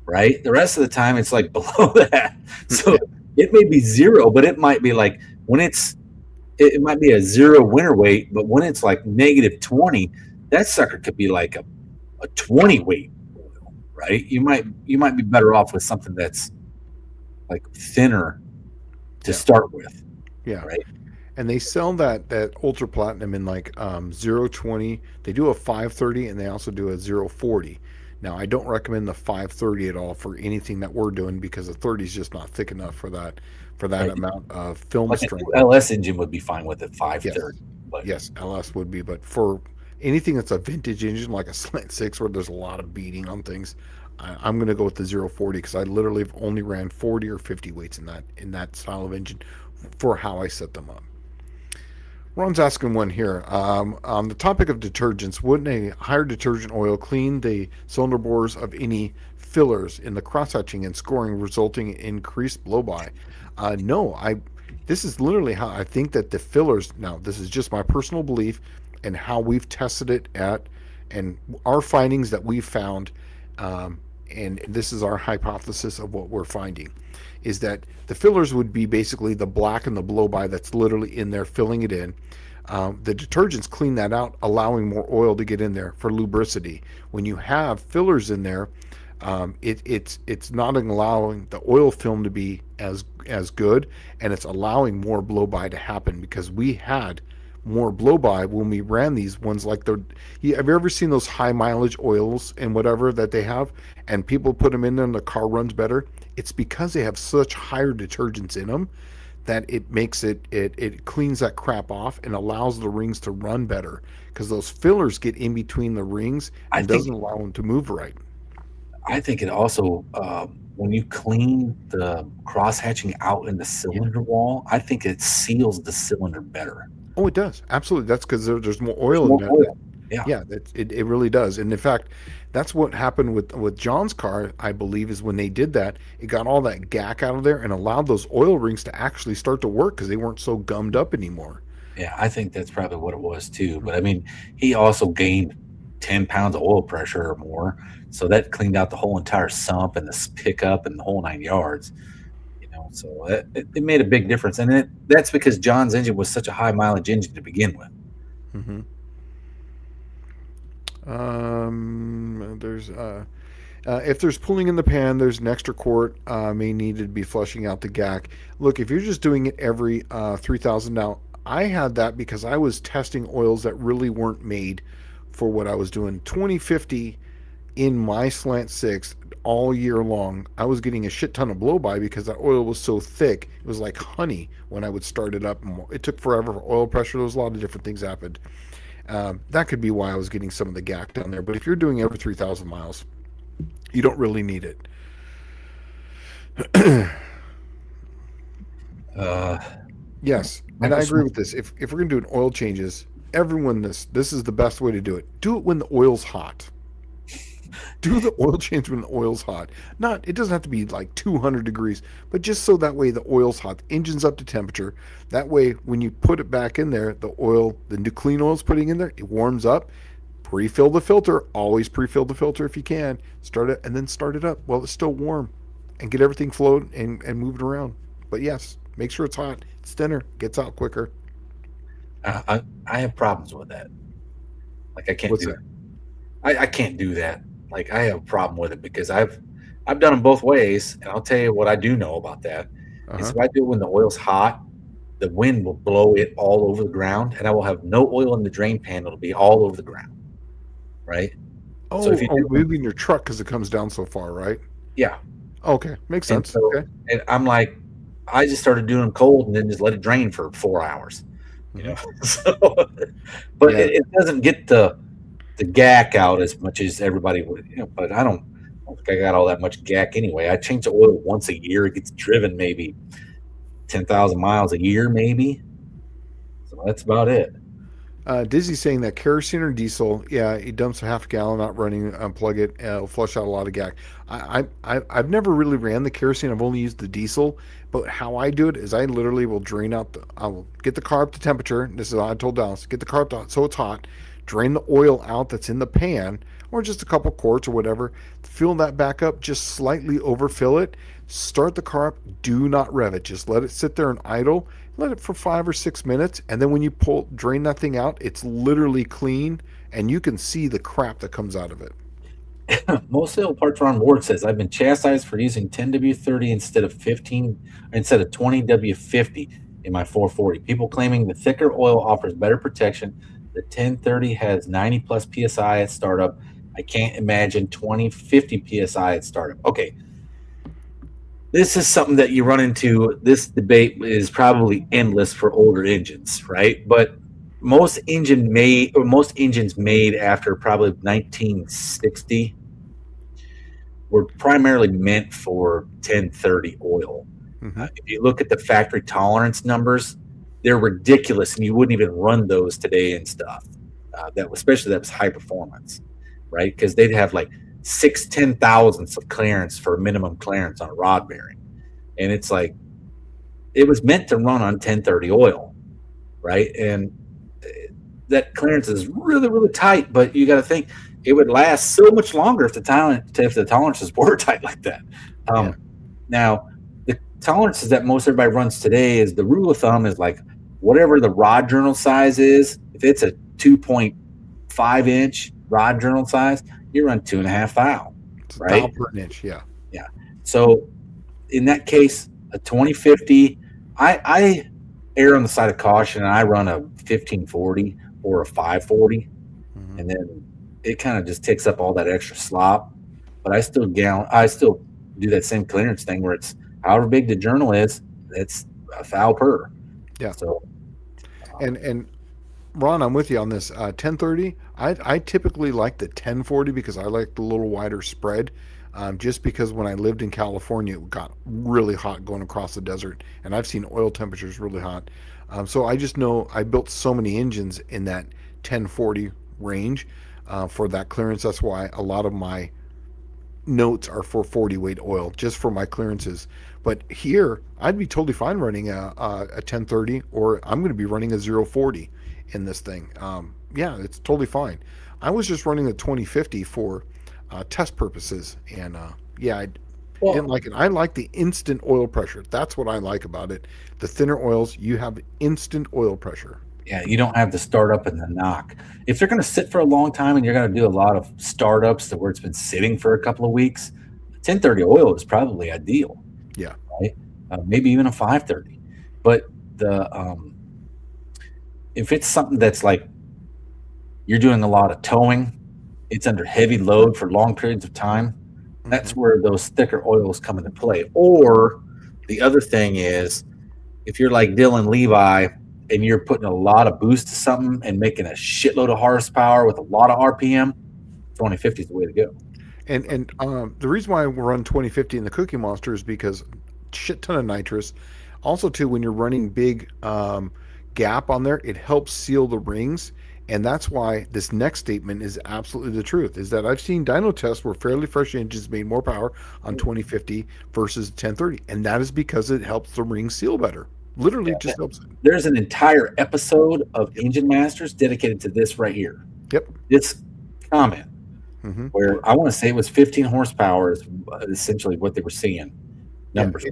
right? The rest of the time it's like below that. So it may be 0, but it might be like when it might be a 0 winter weight, but when it's like -20, that sucker could be like a 20 weight oil, right? You might be better off with something that's like thinner to Yeah. start with, Yeah. right? And they sell that ultra platinum in like 020. They do a 530 and they also do a 040. Now I don't recommend the 530 at all for anything that we're doing because the 30 is just not thick enough for that Right. amount of film Like a strength. LS engine would be fine with it, Yes, 530. But yes, LS would be, but for anything that's a vintage engine like a Slant Six where there's a lot of beating on things, I'm going to go with the 040 because I literally have only ran 40 or 50 weights in that style of engine for how I set them up. Ron's asking one here. On the topic of detergents, wouldn't a higher detergent oil clean the cylinder bores of any fillers in the cross hatching and scoring, resulting in increased blow by? No, I. This is literally how I think that the fillers. Now, this is just my personal belief and how we've tested it at, and our findings that we've found, and this is our hypothesis of what we're finding, is that the fillers would be basically the black and the blow by that's literally in there filling it in. The detergents clean that out, allowing more oil to get in there for lubricity. When you have fillers in there, it's not allowing the oil film to be as good, and it's allowing more blow by to happen because we had more blow by when we ran these ones like the. Have you ever seen those high mileage oils and whatever that they have, and people put them in there and the car runs better? It's because they have such higher detergents in them that it makes it cleans that crap off and allows the rings to run better because those fillers get in between the rings I and think doesn't allow them to move right. I think it also when you clean the cross hatching out in the cylinder wall, I think it seals the cylinder better. Oh, it does. Absolutely. That's because there's more There's oil in more there. oil. Yeah. Yeah, it really does. And in fact, that's what happened with John's car, I believe, is when they did that, it got all that gack out of there and allowed those oil rings to actually start to work because they weren't so gummed up anymore. Yeah, I think that's probably what it was too. But I mean, he also gained 10 pounds of oil pressure or more. So that cleaned out the whole entire sump and the pickup and the whole 9 yards. So it made a big difference. And that's because John's engine was such a high mileage engine to begin with. Hmm. There's if there's pooling in the pan, there's an extra quart may need to be flushing out the gack. Look, if you're just doing it every 3,000 now, I had that because I was testing oils that really weren't made for what I was doing. 2050 in my Slant Six all year long, I was getting a shit ton of blow by because that oil was so thick. It was like honey when I would start it up. It took forever for oil pressure. There was a lot of different things happened. That could be why I was getting some of the gack down there. But if you're doing every 3,000 miles, you don't really need it. Yes, and I agree with this. If we're gonna do an oil changes, everyone this is the best way to do it. Do it when the oil's hot. Do the oil change when the oil's hot. Not, it doesn't have to be like 200 degrees, but just so that way the oil's hot, the engine's up to temperature. That way, when you put it back in there, the new clean oil's putting in there, it warms up. Pre-fill the filter. Always pre-fill the filter if you can. Start it and then start it up while it's still warm, and get everything flowed and moved around. But yes, make sure it's hot. It's thinner. Gets out quicker. I have problems with that. Like I can't What's do that? I can't do that. Like I have a problem with it because I've done them both ways, and I'll tell you what I do know about that is Uh-huh. if I do it when the oil's hot, the wind will blow it all over the ground, and I will have no oil in the drain pan. It'll be all over the ground, right? So if you do, Moving your truck because it comes down so far, right? yeah, Okay, makes and sense. so Okay. and I'm like, I just started doing them cold and then just let it drain for 4 hours, you Hmm. know. So, but Yeah. it doesn't get the gack out as much as everybody would, but I don't think I got all that much gack anyway. I change the oil once a year. It gets driven maybe 10,000 miles a year, maybe. So that's about it. Dizzy's saying that kerosene or diesel, yeah, it dumps a half gallon not running, unplug it, it'll flush out a lot of gack. I've never really ran the kerosene. I've only used the diesel. But how I do it is I literally will drain out I will get the car up to temperature. This is how I told Dallas, get the car up to, so it's hot. Drain the oil out that's in the pan, or just a couple quarts or whatever. Fill that back up, just slightly overfill it. Start the car up. Do not rev it. Just let it sit there and idle. Let it for 5 or 6 minutes, and then when you drain that thing out, it's literally clean, and you can see the crap that comes out of it. Most oil parts are on board says I've been chastised for using 10W30 instead of 20W50 in my 440. People claiming the thicker oil offers better protection. The 1030 has 90 plus psi at startup. I can't imagine 2050 psi at startup. Okay, this is something that you run into. This debate is probably endless for older engines, right? But most engines made after probably 1960 were primarily meant for 1030 oil. If you look at the factory tolerance numbers, they're ridiculous, and you wouldn't even run those today and stuff. That was high performance, right? Because they'd have like 6/10,000ths of clearance for minimum clearance on a rod bearing, and it's like it was meant to run on 1030 oil, right? And that clearance is really, really tight, but you got to think it would last so much longer if the tolerance is watertight like that. Now, the tolerances that most everybody runs today is the rule of thumb is like whatever the rod journal size is. If it's a 2.5 inch rod journal size, you run 2.5 thou, right? Thou per inch, yeah. So in that case, a 2050, I err on the side of caution, and I run a 1540 or a 540, and then it kind of just takes up all that extra slop. But I still do that same clearance thing where it's however big the journal is, it's a thou per. Yeah. So, and Ron, I'm with you on this. 1030, I typically like the 1040 because I like the little wider spread. Just because when I lived in California, it got really hot going across the desert, and I've seen oil temperatures really hot. So I just know I built so many engines in that 1040 range for that clearance. That's why a lot of my notes are for 40 weight oil, just for my clearances. But here, I'd be totally fine running a 1030, or I'm going to be running a 040 in this thing. Yeah, it's totally fine. I was just running a 2050 for test purposes, and I didn't like it. I like the instant oil pressure. That's what I like about it. The thinner oils, you have instant oil pressure. Yeah, you don't have the startup and the knock. If they're going to sit for a long time and you're going to do a lot of startups to where it's been sitting for a couple of weeks, 1030 oil is probably ideal. Yeah, right. Maybe even a 530. But if it's something that's like you're doing a lot of towing, it's under heavy load for long periods of time, that's where those thicker oils come into play. Or the other thing is, if you're like Dylan Levi and you're putting a lot of boost to something and making a shitload of horsepower with a lot of RPM, 2050 is the way to go. And the reason why we run 2050 in the Cookie Monster is because shit ton of nitrous. Also, too, when you're running big gap on there, it helps seal the rings. And that's why this next statement is absolutely the truth, is that I've seen dyno tests where fairly fresh engines made more power on 2050 versus 1030. And that is because it helps the ring seal better. Literally just helps it. There's an entire episode of Engine Masters dedicated to this right here. Yep. This comment where I want to say it was 15 horsepower is essentially what they were seeing. Numbers.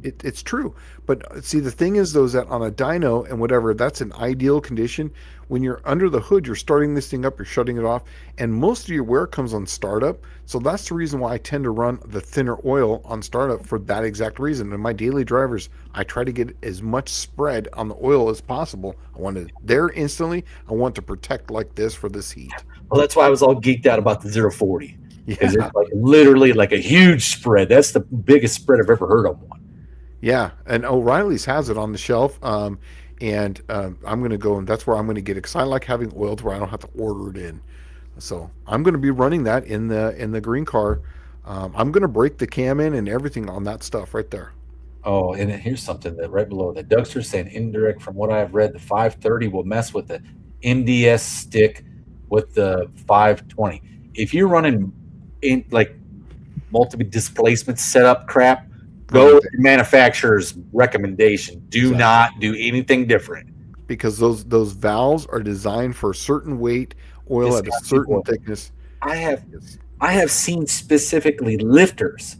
It's true. But see, the thing is, though, is that on a dyno and whatever, that's an ideal condition. When you're under the hood, you're starting this thing up, you're shutting it off, and most of your wear comes on startup. So that's the reason why I tend to run the thinner oil on startup for that exact reason. And my daily drivers, I try to get as much spread on the oil as possible. I want it there instantly. I want to protect like this for this heat. Well, that's why I was all geeked out about the 040. Because Yeah. it's like literally like a huge spread. That's the biggest spread I've ever heard of one. Yeah, and O'Reilly's has it on the shelf, and I'm going to go, and that's where I'm going to get it, because I like having oil to where I don't have to order it in. So I'm going to be running that in the green car. I'm going to break the cam in and everything on that stuff right there. Oh, and here's something that right below the Dougster's saying indirect from what I've read, the 530 will mess with the MDS stick with the 520. If you're running in like multiple displacement setup crap, go with the manufacturer's recommendation. Do not do anything different. Because those valves are designed for a certain weight, oil at a certain thickness. I have seen specifically lifters.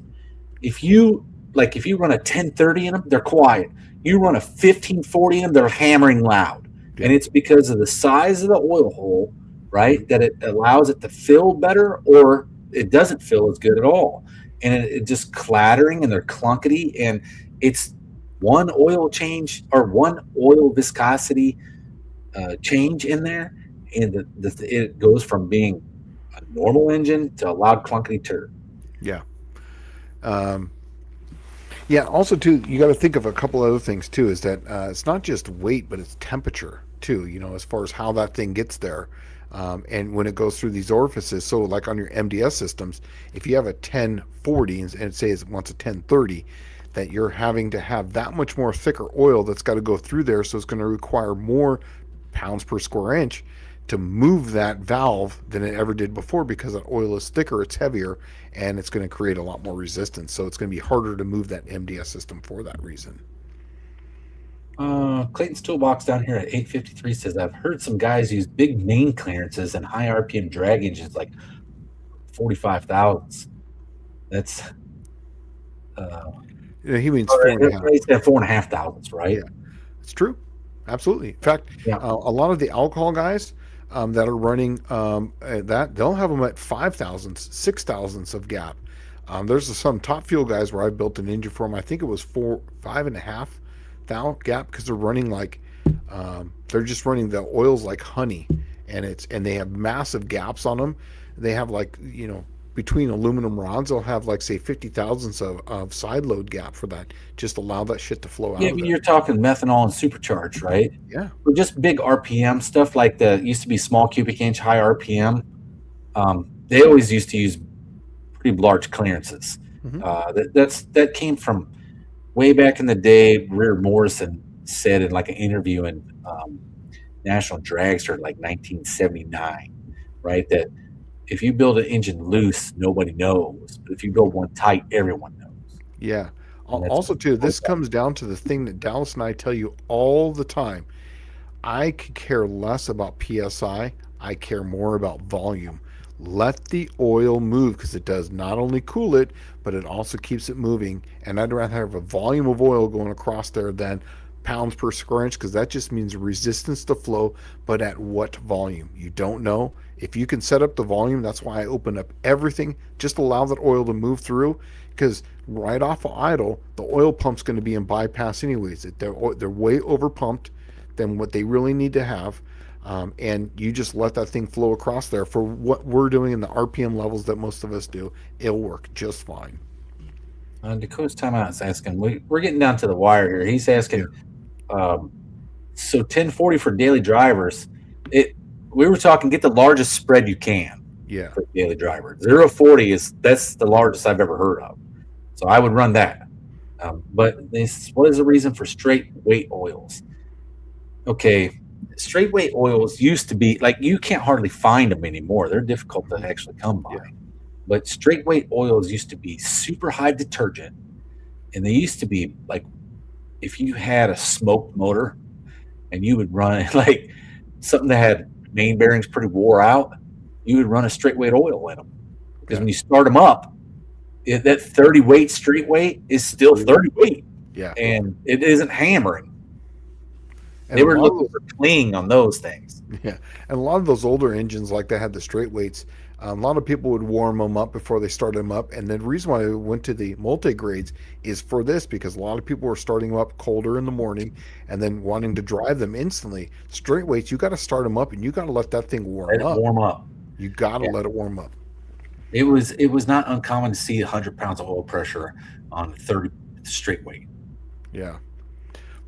If you run a 1030 in them, they're quiet. You run a 1540 in them, they're hammering loud. Yeah. And it's because of the size of the oil hole, right? That it allows it to fill better, or it doesn't feel as good at all, and it just clattering and they're clunkety, and it's one oil change or one oil viscosity change in there, and it goes from being a normal engine to a loud clunkety turd. Yeah. Um, yeah. Also, too, you got to think of a couple other things too. Is that it's not just weight, but it's temperature too. You know, as far as how that thing gets there, and when it goes through these orifices. So, like on your MDS systems, if you have a 1040 and it says it wants a 1030, that you're having to have that much more thicker oil that's got to go through there. So it's going to require more pounds per square inch to move that valve than it ever did before, because that oil is thicker, it's heavier, and it's going to create a lot more resistance. So it's going to be harder to move that MDS system for that reason. Clayton's Toolbox down here at 853 says, I've heard some guys use big main clearances and high RPM drag engines like 45 thousandths. That's he means 4.5. 4.5 thousandths, right? Yeah, it's true. Absolutely. In fact, Yeah. a lot of the alcohol guys that are running that, they'll have them at 5 thousandths, 6 thousandths of gap. There's some top fuel guys where I built an engine for them. I think it was 5.5 thou gap, because they're running like they're just running the oils like honey, and they have massive gaps on them. They have, like, you know, between aluminum rods, they'll have like, say, 50 thousandths of side load gap for that. Just allow that shit to flow out. Yeah, but you're talking methanol and supercharged, right? Yeah. Or just big RPM stuff like the used to be small cubic inch, high RPM. They always used to use pretty large clearances. That came from way back in the day. Rear Morrison said in like an interview in National Dragster, like 1979, right? That if you build an engine loose, nobody knows. But if you build one tight, everyone knows. Yeah. Also, too, this comes down to the thing that Dallas and I tell you all the time. I could care less about PSI. I care more about volume. Let the oil move, because it does not only cool it, but it also keeps it moving. And I'd rather have a volume of oil going across there than pounds per square inch, because that just means resistance to flow. But at what volume? You don't know. If you can set up the volume, that's why I open up everything. Just allow that oil to move through, because right off of idle, the oil pump's going to be in bypass anyways. They're way over pumped than what they really need to have. And you just let that thing flow across there. For what we're doing in the RPM levels that most of us do, it'll work just fine. Dakota's timeout is asking, we're getting down to the wire here. He's asking, so 1040 for daily drivers, we were talking, get the largest spread you can. Yeah. For daily driver. 040 that's the largest I've ever heard of. So I would run that. But what is the reason for straight weight oils? Okay, straight weight oils used to be, like, you can't hardly find them anymore. They're difficult to actually come by. Yeah. But straight weight oils used to be super high detergent, and they used to be like, if you had a smoked motor and you would run like something that had main bearings pretty wore out, you would run a straight weight oil in them, because when you start them up, that 30 weight straight weight is still 30 weight. Yeah, and it isn't hammering. And they were looking for clean on those things. Yeah, and a lot of those older engines, like they had the straight weights, a lot of people would warm them up before they started them up. And the reason why I went to the multi-grades is for this, because a lot of people were starting them up colder in the morning and then wanting to drive them instantly. Straight weights, you got to start them up, and you got to let that thing warm up. You got to let it warm up. It was not uncommon to see 100 pounds of oil pressure on 30 straight weight. Yeah.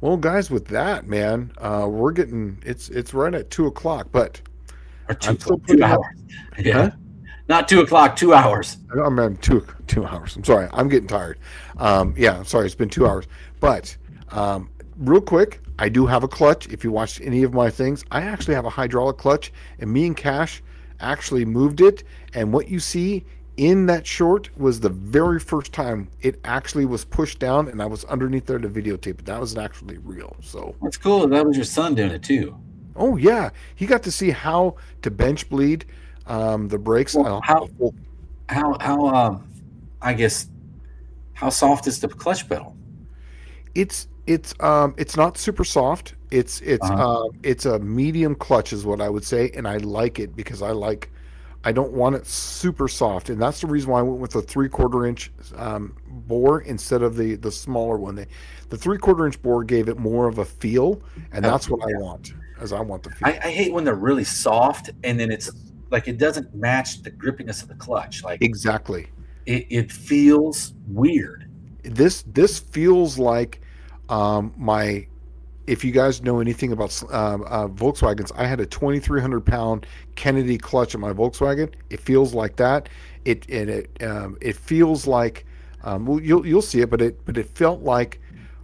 Well, guys, with that, man, we're getting it's right at 2:00, but I'm still 2 hours. Yeah, huh? Not 2:00, 2 hours. I'm at 2 hours. I'm sorry, I'm getting tired. Yeah, I'm sorry, it's been 2 hours. But real quick, I do have a clutch. If you watched any of my things, I actually have a hydraulic clutch, and me and Cash actually moved it. And what you see in that short was the very first time it actually was pushed down, and I was underneath there to videotape it. That was actually real. So that's cool. That was your son doing it too. Oh yeah, he got to see how to bench bleed the brakes. Well, I guess, how soft is the clutch pedal? It's not super soft. It's a medium clutch is what I would say, and I like it because I like I don't want it super soft, and that's the reason why I went with the 3/4 inch bore instead of the smaller one. The 3/4 inch bore gave it more of a feel, and that's what I want. As I want the feel. I hate when they're really soft and then it's like it doesn't match the grippiness of the clutch. Like Exactly. it feels weird. This feels like my. If you guys know anything about Volkswagens, I had a 2,300 pound Kennedy clutch in my Volkswagen. It feels like that. It feels like well, you'll see it, but it felt like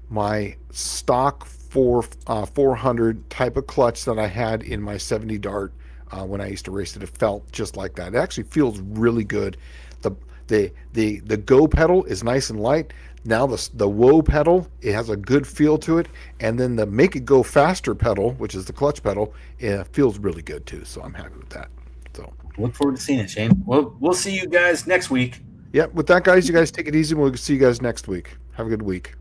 my stock 400 type of clutch that I had in my 70 Dart when I used to race it. It felt just like that. It actually feels really good. The the go pedal is nice and light. Now the whoa pedal, it has a good feel to it, and then the make it go faster pedal, which is the clutch pedal, it feels really good too. So I'm happy with that. So Look forward to seeing it, Shane. Well, we'll see you guys next week. yeah, with that, guys, you guys take it easy. We'll see you guys next week. Have a good week.